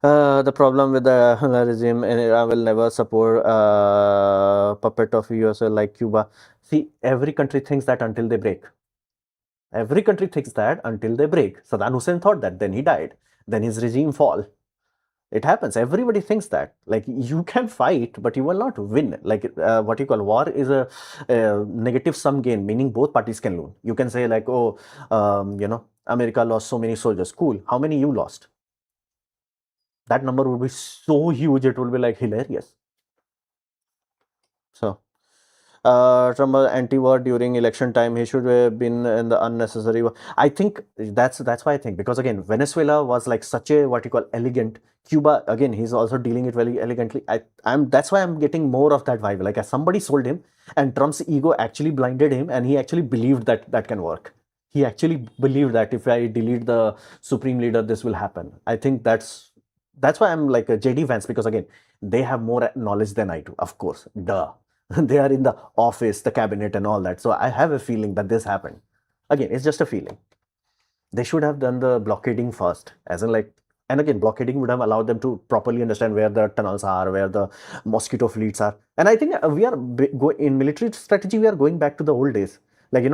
The problem with the regime in Iran will never support puppet of US like Cuba. See, every country thinks that until they break. Every country thinks that until they break. Saddam Hussein thought that, then he died. Then his regime fall. It happens. Everybody thinks that. Like, you can fight, but you will not win. Like, what you call war is a negative sum game, meaning both parties can lose. You can say like, oh, America lost so many soldiers. Cool. How many you lost? That number would be so huge. It will be like hilarious. So, Trump anti-war during election time. He should have been in the unnecessary war. I think that's why I think, because again, Venezuela was like such a what you call elegant. Cuba, again, he's also dealing it very elegantly. That's why I'm getting more of that vibe. Like, as somebody sold him, and Trump's ego actually blinded him, and he actually believed that that can work. He actually believed that if I delete the supreme leader, this will happen. I think that's why I'm like a JD Vance, because again, they have more knowledge than I do. Of course, duh. They are in the office, the cabinet, and all that. So I have a feeling that this happened. Again, it's just a feeling. They should have done the blockading first, as in like, and again, blockading would have allowed them to properly understand where the tunnels are, where the mosquito fleets are. And I think we are in military strategy, we are going back to the old days. Like,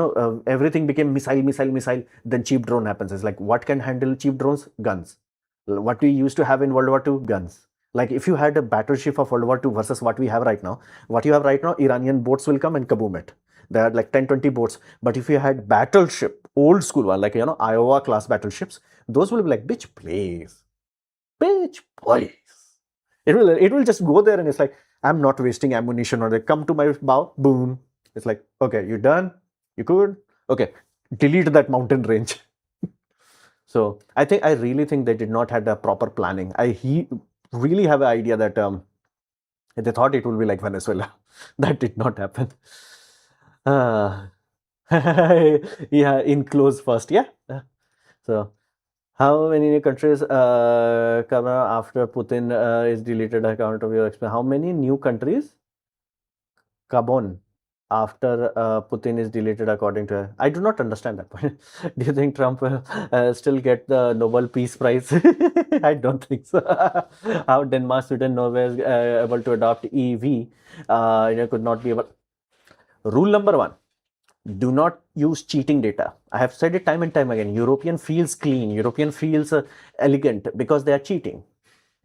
everything became missile, then cheap drone happens. It's like, what can handle cheap drones? Guns. What we used to have in World War II? Guns. Like, if you had a battleship of World War II versus what we have right now, Iranian boats will come and kaboom it. There are like 10, 20 boats. But if you had battleship, old school one, like, Iowa class battleships, those will be like, bitch, please. Bitch, please. It will just go there and it's like, I'm not wasting ammunition, or they come to my bow, boom. It's like, okay, you done? You could? Okay, delete that mountain range. So I really think they did not have a proper planning. He really have an idea that they thought it would be like Venezuela. That did not happen. Yeah, in close first. Yeah. So, how many countries come after Putin is deleted account of your expense? How many new countries? Gabon after Putin is deleted, according to her. I do not understand that point. Do you think Trump will still get the Nobel Peace Prize? I don't think so. How Denmark, Sweden, Norway is able to adopt EV, could not be able. Rule number 1. Do not use cheating data. I have said it time and time again. European feels clean. European feels elegant because they are cheating.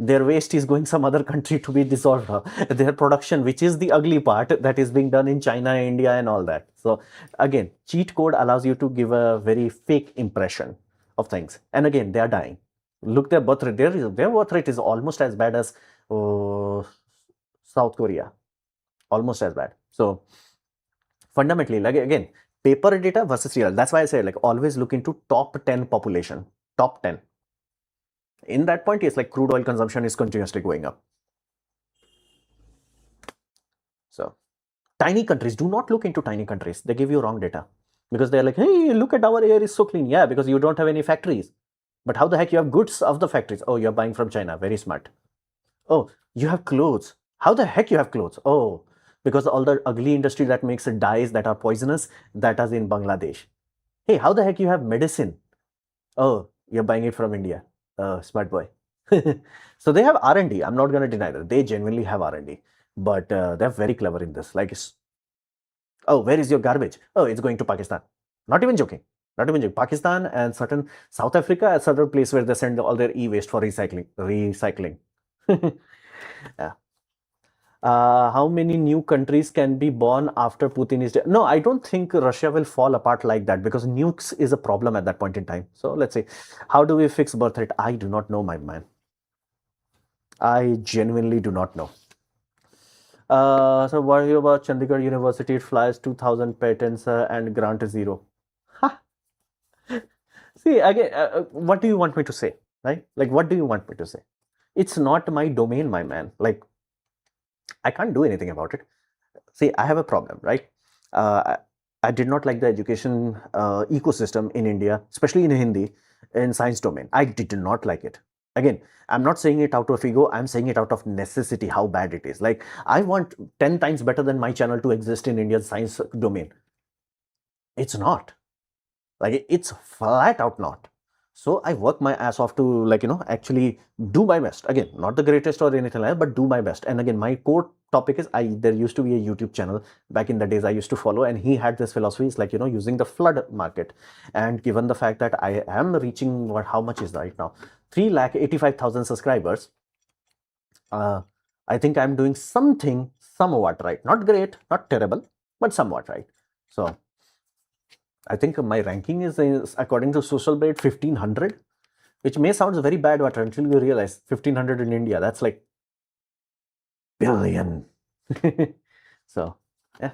Their waste is going some other country to be dissolved. Their production, which is the ugly part, that is being done in China, India, and all that. So again, cheat code allows you to give a very fake impression of things. And again, they are dying. Look, their birth rate. Their birth rate is almost as bad as South Korea. Almost as bad. So fundamentally, like again, paper data versus real. That's why I say like always look into top 10 population. Top 10. In that point, it's like crude oil consumption is continuously going up. So tiny countries, do not look into tiny countries. They give you wrong data because they're like, hey, look at our air is so clean. Yeah, because you don't have any factories. But how the heck you have goods of the factories? Oh, you're buying from China. Very smart. Oh, you have clothes. How the heck you have clothes? Oh, because all the ugly industry that makes dyes that are poisonous, that is in Bangladesh. Hey, how the heck you have medicine? Oh, you're buying it from India. Oh, smart boy. So they have R&D. I'm not going to deny that. They genuinely have R&D. But they're very clever in this. Like, oh, where is your garbage? Oh, it's going to Pakistan. Not even joking. Not even joking. Pakistan and certain South Africa, a certain place where they send all their e-waste for recycling. Yeah. How many new countries can be born after Putin is dead? No, I don't think Russia will fall apart like that because nukes is a problem at that point in time. So let's see. How do we fix birth rate? I do not know, my man. I genuinely do not know. So what are you about Chandigarh University? It flies 2000 patents and grant is 0. Ha! See, again, what do you want me to say? Right? Like, what do you want me to say? It's not my domain, my man. Like, I can't do anything about it. See, I have a problem, right? I did not like the education ecosystem in India, especially in Hindi, in science domain. I did not like it. Again, I'm not saying it out of ego. I'm saying it out of necessity, how bad it is. Like, I want 10 times better than my channel to exist in India's science domain. It's not. Like, it's flat out not. So I work my ass off to, like, actually do my best. Again, not the greatest or anything like that, but do my best. And again, my core topic is there used to be a YouTube channel back in the days I used to follow, and he had this philosophy. It's like, using the flood market. And given the fact that I am reaching how much is that right now? 385,000 subscribers. I think I'm doing something somewhat right. Not great, not terrible, but somewhat right. So I think my ranking is according to Social Blade 1500, which may sound very bad, but until you realize 1500 in India, that's like billion. So, yeah.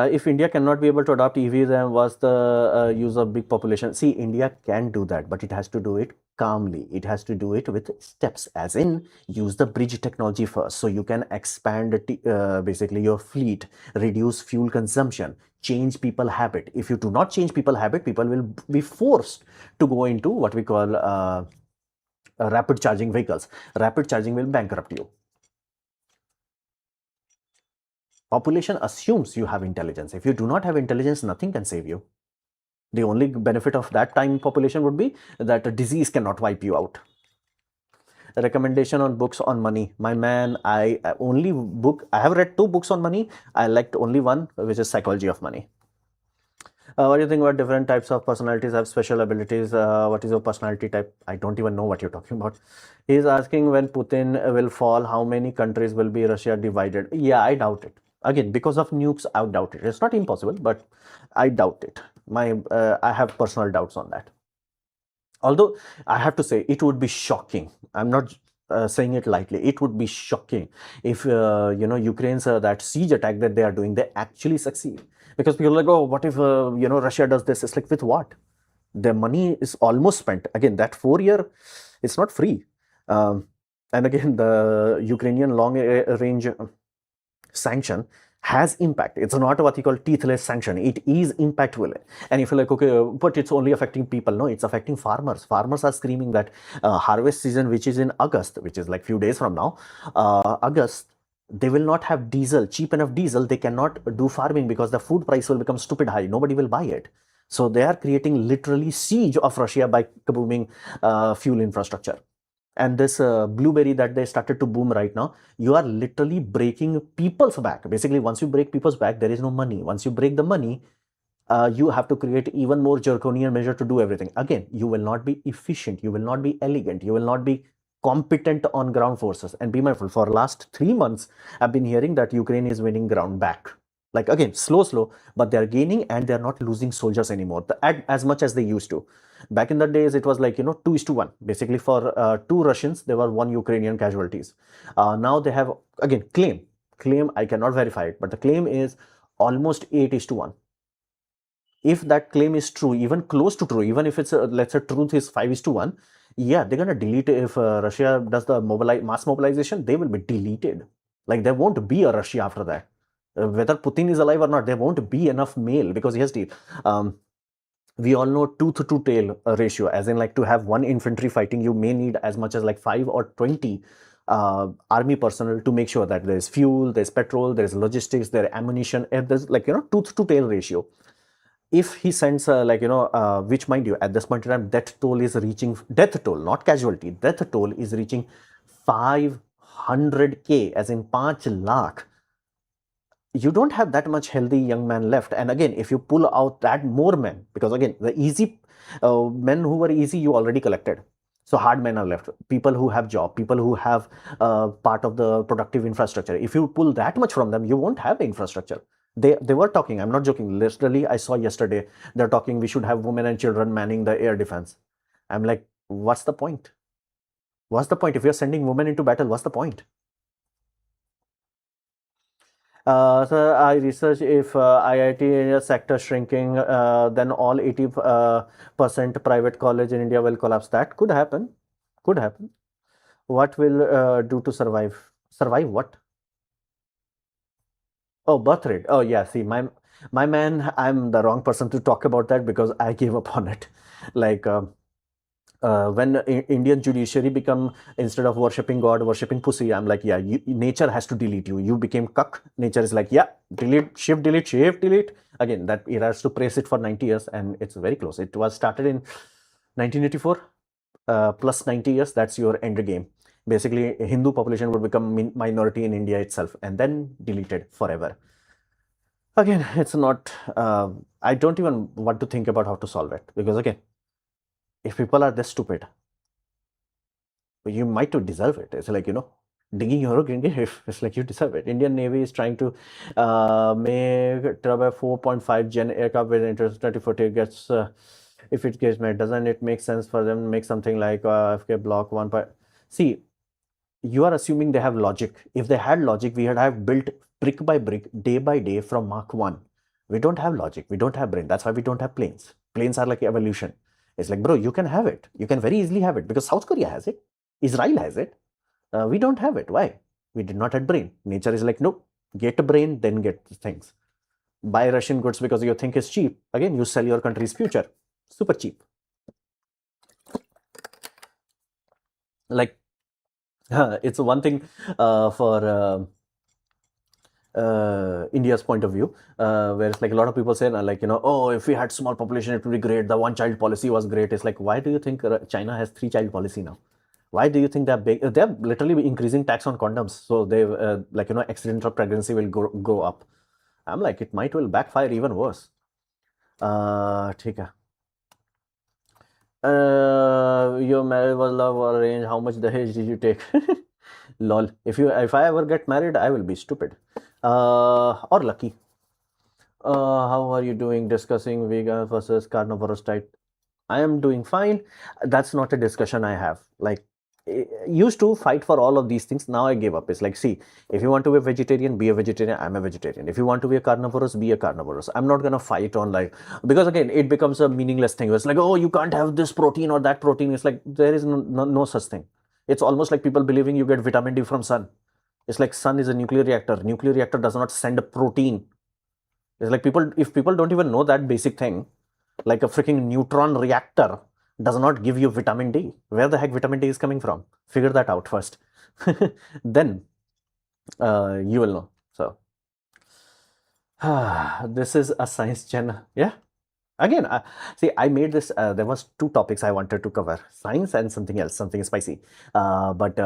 If India cannot be able to adopt EV, then what's the use of big population? See, India can do that, but it has to do it calmly. It has to do it with steps, as in use the bridge technology first. So you can expand basically your fleet, reduce fuel consumption, change people habit. If you do not change people habit, people will be forced to go into what we call rapid charging vehicles. Rapid charging will bankrupt you. Population assumes you have intelligence. If you do not have intelligence, nothing can save you. The only benefit of that time population would be that a disease cannot wipe you out. A recommendation on books on money. My man, I have read 2 books on money. I liked only one, which is Psychology of Money. What do you think about different types of personalities have special abilities? What is your personality type? I don't even know what you're talking about. He's asking when Putin will fall, how many countries will be Russia divided? Yeah, I doubt it. Again, because of nukes, I doubt it. It's not impossible, but I doubt it. I have personal doubts on that. Although I have to say, it would be shocking. I'm not saying it lightly. It would be shocking if Ukraine's that siege attack that they are doing, they actually succeed. Because people are like, oh, what if Russia does this? It's like, with what? Their money is almost spent. Again, that 4-year, it's not free. And again, the Ukrainian long-range sanction has impact. It's not what you call teethless sanction. It is impactful. And if you're like, okay, but it's only affecting people. No, it's affecting farmers. Farmers are screaming that harvest season, which is in August, which is like few days from now, August, they will not have diesel, cheap enough diesel. They cannot do farming because the food price will become stupid high. Nobody will buy it. So they are creating literally siege of Russia by kabooming fuel infrastructure. And this blueberry that they started to boom right now, you are literally breaking people's back. Basically, once you break people's back, there is no money. Once you break the money, you have to create even more draconian measure to do everything. Again, you will not be efficient. You will not be elegant. You will not be competent on ground forces. And be mindful, for last 3 months, I've been hearing that Ukraine is winning ground back. Like again, slow, but they are gaining and they are not losing soldiers anymore as much as they used to. Back in the days, it was like, 2:1. Basically, for two Russians, there were one Ukrainian casualties. Now they have, again, claim, I cannot verify it, but the claim is almost 8:1. If that claim is true, even close to true, even if it's, let's say truth is 5:1, yeah, they're going to delete it. If Russia does the mass mobilization, they will be deleted. Like there won't be a Russia after that. Whether Putin is alive or not, there won't be enough male, because yes, we all know tooth to tail ratio, as in like to have one infantry fighting, you may need as much as like 5 or 20 army personnel to make sure that there's fuel, there's petrol, there's logistics, there's ammunition, and there's like, tooth to tail ratio. If he sends which, mind you, at this point in time, death toll, not casualty, death toll is reaching 500K, as in 5 lakh. You don't have that much healthy young man left. And again, if you pull out that more men, because again, the easy men who were easy, you already collected. So hard men are left. People who have job, people who have part of the productive infrastructure. If you pull that much from them, you won't have infrastructure. They were talking, I'm not joking, literally I saw yesterday, they're talking we should have women and children manning the air defense. I'm like, what's the point? What's the point? If you're sending women into battle, what's the point? So I research if IIT sector shrinking, then all 80% private college in India will collapse. That could happen. Could happen. What will do to survive? Survive what? Oh, birth rate. Oh yeah. See, my man, I'm the wrong person to talk about that because I gave up on it. Like. When Indian judiciary become, instead of worshipping God, worshipping pussy, I'm like, yeah, nature has to delete you. You became cuck. Nature is like, yeah, delete, shift, delete, shift, delete. Again, that era has to praise it for 90 years, and it's very close. It was started in 1984, plus 90 years. That's your end game. Basically, Hindu population would become minority in India itself, and then deleted forever. Again, it's not. I don't even want to think about how to solve it, because again, if people are this stupid, you might to deserve it. It's like, digging your own grave. It's like you deserve it. Indian Navy is trying to make Turbine 4.5 gen aircraft with interest 2040 gets, if it gets made, doesn't it make sense for them to make something like FK Block 1. See, you are assuming they have logic. If they had logic, we would have built brick by brick, day by day from Mark 1. We don't have logic. We don't have brain. That's why we don't have planes. Planes are like evolution. It's like, bro, you can have it. You can very easily have it because South Korea has it. Israel has it. We don't have it. Why? We did not have brain. Nature is like, no, get a brain, then get things. Buy Russian goods because you think it's cheap. Again, you sell your country's future. Super cheap. Like, it's one thing for India's point of view, whereas like a lot of people say, like, oh, if we had small population, it would be great. The one-child policy was great. It's like, why do you think China has 3-child policy now? Why do you think they're big? They're literally increasing tax on condoms, so they like, accidental pregnancy will go up. I'm like, it might will backfire even worse. ठीक है. Your marriage was love or arrange? How much dahej did you take? Lol. If I ever get married, I will be stupid. Or lucky. How are you doing discussing vegan versus carnivorous diet? I am doing fine. That's not a discussion I have. Like, used to fight for all of these things. Now I gave up. It's like, see, if you want to be a vegetarian, be a vegetarian. I'm a vegetarian. If you want to be a carnivorous, be a carnivorous. I'm not going to fight on like, because again, it becomes a meaningless thing. It's like, oh, you can't have this protein or that protein. It's like, there is no such thing. It's almost like people believing you get vitamin D from sun. It's like sun is a nuclear reactor. Nuclear reactor does not send a protein. It's like if people don't even know that basic thing, like a freaking neutron reactor does not give you vitamin D. Where the heck vitamin D is coming from? Figure that out first. Then you will know. So this is a science channel. Yeah. Again, see, I made this. There was 2 topics I wanted to cover: science and something else, something spicy. But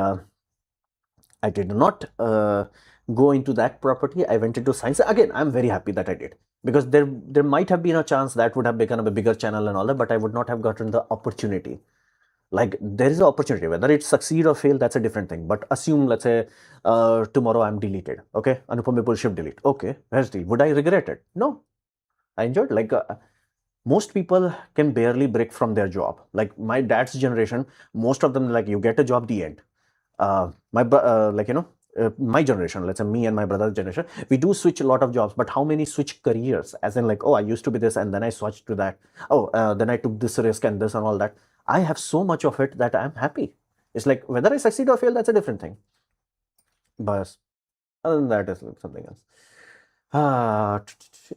I did not go into that property. I went into science. Again, I'm very happy that I did, because there might have been a chance that would have become a bigger channel and all that, but I would not have gotten the opportunity. Like there is an opportunity, whether it succeed or fail, that's a different thing. But assume, let's say, tomorrow I'm deleted. Okay, Anupam will shift delete. Okay, where's the? Would I regret it? No, I enjoyed. Like most people can barely break from their job. Like my dad's generation, most of them, like, you get a job, the end. Like, my generation, let's say me and my brother's generation, we do switch a lot of jobs, but how many switch careers? As in, like, oh, I used to be this and then I switched to that. Oh, then I took this risk and this and all that. I have so much of it that I'm happy. It's like whether I succeed or fail, that's a different thing. But other than that, is something else.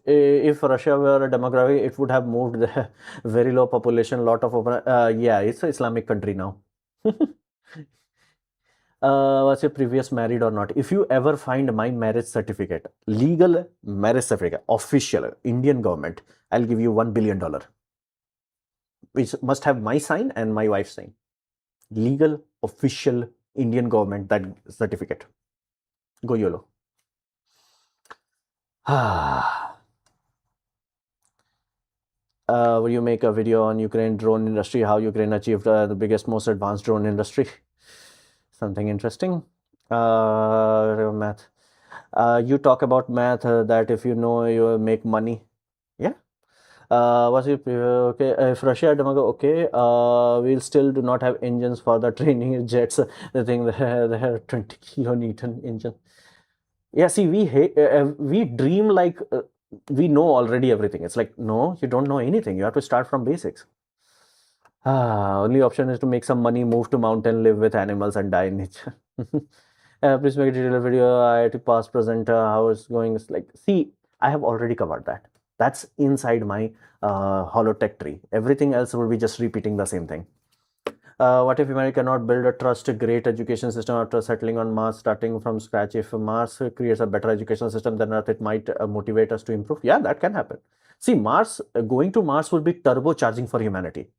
If Russia were a demography, it would have moved the very low population, lot of open. Yeah, it's an Islamic country now. Was your previous married or not? If you ever find my marriage certificate, legal marriage certificate, official Indian government, I'll give you $1 billion, which must have my sign and my wife's sign. Legal, official Indian government, that certificate. Go YOLO. Will you make a video on Ukraine drone industry, how Ukraine achieved the biggest, most advanced drone industry? Something interesting. Math. You talk about math, that if you know, you make money. Yeah. Was it okay? If Russia demago, okay, we'll still do not have engines for the training jets. The thing, they have 20 kilonewton engine. Yeah, see, we dream like we know already everything. It's like, no, you don't know anything. You have to start from basics. Only option is to make some money, move to mountain, live with animals, and die in nature. Please make a detailed video. IIT past, present, how it's going. It's like, see, I have already covered that. That's inside my holotech tree. Everything else will be just repeating the same thing. What if humanity cannot build a trust, great education system after settling on Mars, starting from scratch? If Mars creates a better education system than Earth, it might motivate us to improve. Yeah, that can happen. See, Mars, going to Mars will be turbocharging for humanity.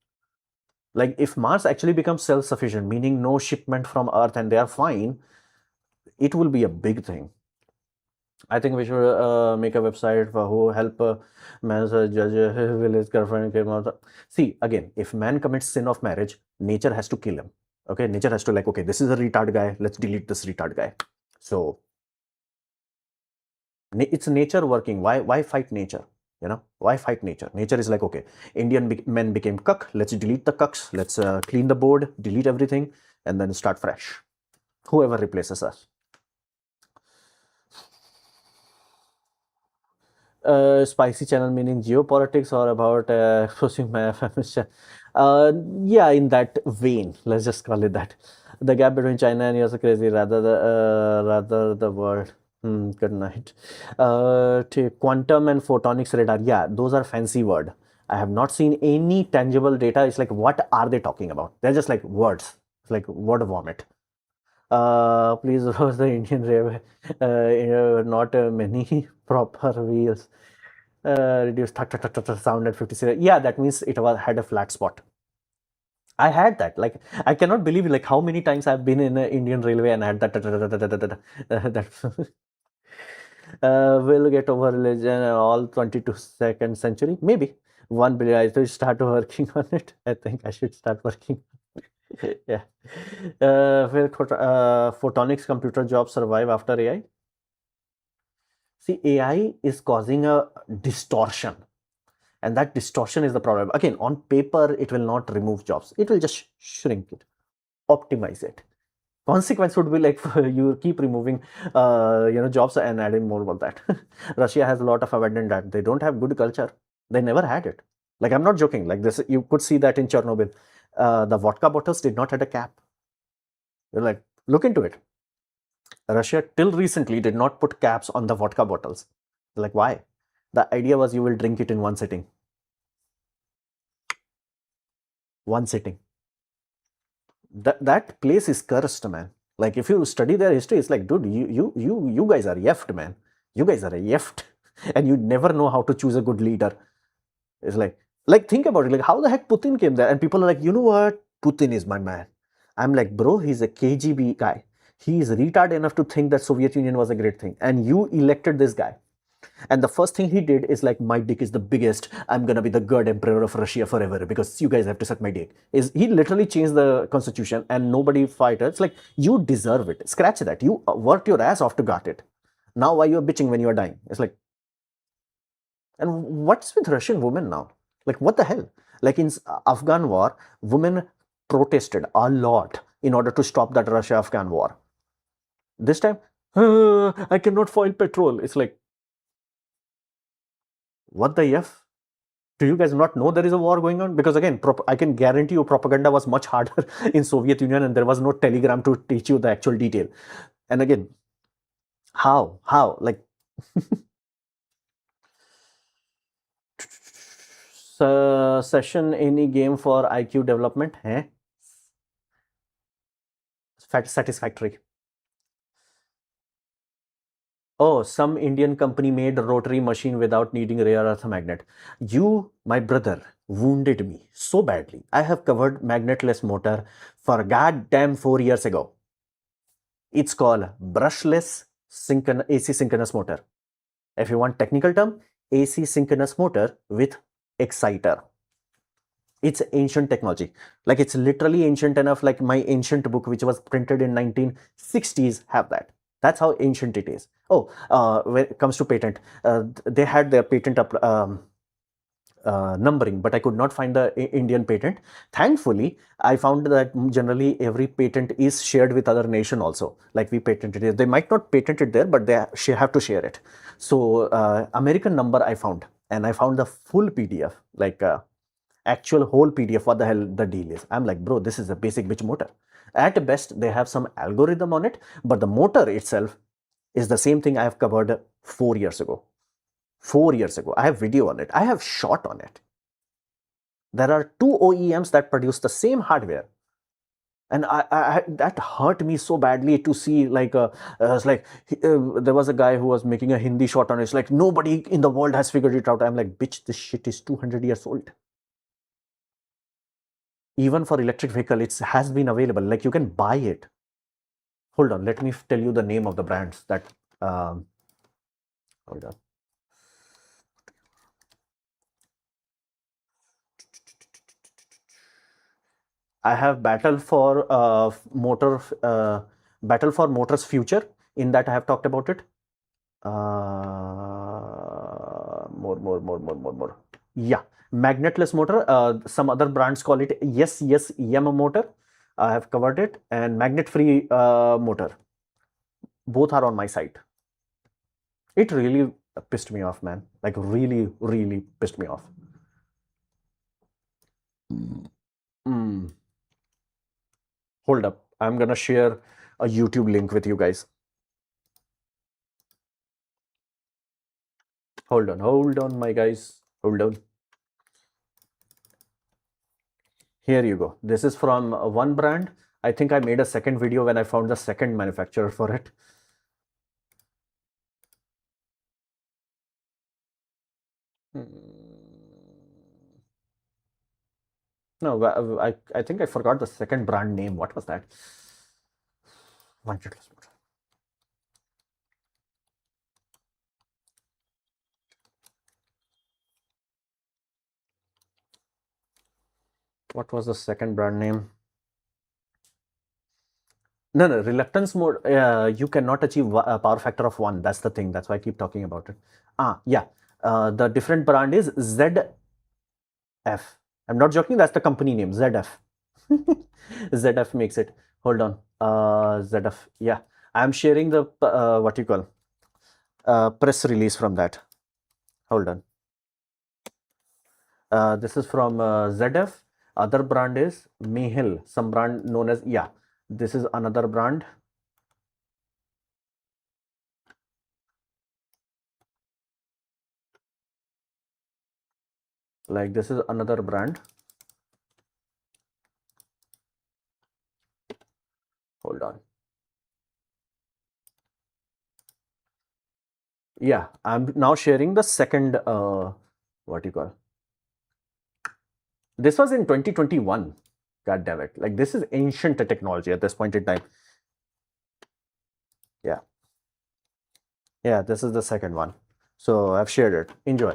Like if Mars actually becomes self-sufficient, meaning no shipment from Earth and they are fine, it will be a big thing. I think we should make a website for who help man judge will his girlfriend came out. See, again, if man commits sin of marriage, nature has to kill him. Okay, nature has to, like, okay, this is a retard guy, let's delete this retard guy. So it's nature working. Why fight nature? Why fight nature? Nature is like, okay, Indian men became cuck, let's delete the cucks, let's clean the board, delete everything, and then start fresh. Whoever replaces us. Spicy channel meaning geopolitics or about exposing my feminist yeah, in that vein, let's just call it that. The gap between China and US is crazy, rather the world. Good night. Quantum and photonics radar, yeah, those are fancy word. I have not seen any tangible data. It's like, what are they talking about? They're just like words. It's like word vomit. Please rose the Indian Railway. Not many proper wheels. Reduce sound at 50. Yeah, that means it had a flat spot. I had that. Like, I cannot believe, like, how many times I've been in an Indian Railway and had that. We'll get over religion all 22nd century. Maybe 1 billion. I should start working on it. I think I should start working. Yeah. Will photonics computer jobs survive after AI? See, AI is causing a distortion, and that distortion is the problem. Again, on paper, it will not remove jobs. It will just shrink it, optimize it. Consequence would be like you keep removing, jobs and adding more about that. Russia has a lot of abandoned that. They don't have good culture. They never had it. Like, I'm not joking. Like this, you could see that in Chernobyl. The vodka bottles did not have a cap. You're like, look into it. Russia till recently did not put caps on the vodka bottles. Like, why? The idea was you will drink it in one sitting. One sitting. That place is cursed, man. Like, if you study their history, it's like, dude, you guys are yeft, man. You guys are a yeft, and you never know how to choose a good leader. It's like think about it. Like, how the heck Putin came there? And people are like, you know what? Putin is my man. I'm like, bro, he's a KGB guy. He is retarded enough to think that Soviet Union was a great thing, and you elected this guy. And the first thing he did is like, my dick is the biggest. I'm gonna be the god emperor of Russia forever because you guys have to suck my dick. Is he literally changed the constitution and nobody fight it? It's like, you deserve it. Scratch that. You worked your ass off to got it. Now why you're bitching when you're dying? It's like, and what's with Russian women now? Like, what the hell? Like in Afghan war, women protested a lot in order to stop that Russia-Afghan war. This time, I cannot foil petrol. It's like, what the F? Do you guys not know there is a war going on? Because again, I can guarantee you propaganda was much harder in Soviet Union and there was no telegram to teach you the actual detail. And again, how? Like, session any game for IQ development? Satisfactory. Oh, some Indian company made a rotary machine without needing rare earth magnet. You, my brother, wounded me so badly. I have covered magnetless motor for goddamn 4 years ago. It's called brushless AC synchronous motor. If you want technical term, AC synchronous motor with exciter. It's ancient technology. Like, it's literally ancient enough, like my ancient book, which was printed in 1960s, have that. That's how ancient it is. Oh, when it comes to patent, they had their patent numbering, but I could not find the Indian patent. Thankfully, I found that generally every patent is shared with other nation also. Like, we patented it. They might not patent it there, but they have to share it. So American number I found, and I found the full PDF, like actual whole PDF, what the hell the deal is. I'm like, bro, this is a basic bitch motor. At best, they have some algorithm on it, but the motor itself is the same thing I have covered 4 years ago. 4 years ago. I have video on it. I have shot on it. There are 2 OEMs that produce the same hardware. And that hurt me so badly to see, like, it's like, there was a guy who was making a Hindi shot on it. It's like, nobody in the world has figured it out. I'm like, bitch, this shit is 200 years old. Even for electric vehicle, it has been available. Like, you can buy it. Hold on, let me tell you the name of the brands that, hold on. I have Battle for Motors Future. In that, I have talked about it. More. Yeah, magnetless motor. Some other brands call it yes EM motor. I have covered it, and magnet-free motor. Both are on my site. It really pissed me off, man. Like, really, really pissed me off. Hold up. I'm gonna share a YouTube link with you guys. Hold on, my guys. Hold on. Here you go. This is from one brand. I think I made a second video when I found the second manufacturer for it. No, I think I forgot the second brand name. What was that? Magnetless motor. What was the second brand name? No, reluctance mode. You cannot achieve a power factor of 1. That's the thing. That's why I keep talking about it. Yeah. The different brand is ZF. I'm not joking. That's the company name. ZF. ZF makes it. Hold on. ZF. Yeah. I'm sharing the what you call press release from that. Hold on. This is from ZF. Other brand is Mehil. Some brand known as, yeah. This is another brand. Like, this is another brand. Hold on. Yeah, I'm now sharing the second, what you call. This was in 2021. God damn it. Like, this is ancient technology at this point in time. Yeah. Yeah, this is the second one. So I've shared it. Enjoy.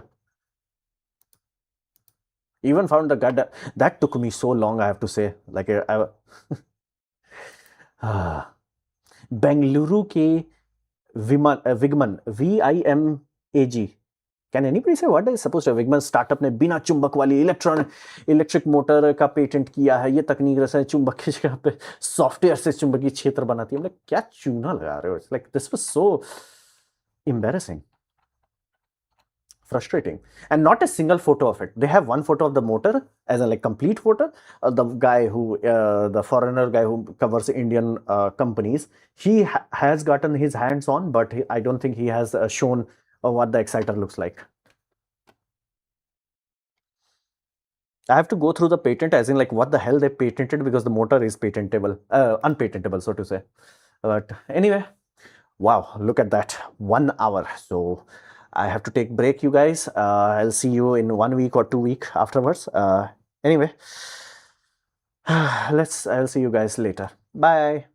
Even found the guy that took me so long, I have to say. Like ah, Bengaluru ke Vigman, VIMAG. Can anybody say what is supposed to be? Vigman startup ने बिना चुंबक वाली electric motor का patent किया है. ये तकनीक रसा है चुंबक की जगह पे सॉफ्टवेयर से चुंबकीय क्षेत्र बनाती है. मतलब क्या चूना लगा रहे हो? It's like this was so embarrassing, frustrating, and not a single photo of it. They have one photo of the motor as a like complete photo. The foreigner guy who covers Indian companies, he has gotten his hands on, but I don't think he has shown what the exciter looks like. I have to go through the patent as in like what the hell they patented, because the motor is unpatentable, so to say. But anyway, wow, look at that, 1 hour. So I have to take break, you guys. I'll see you in 1 week or 2 week afterwards. Anyway, I'll see you guys later. Bye.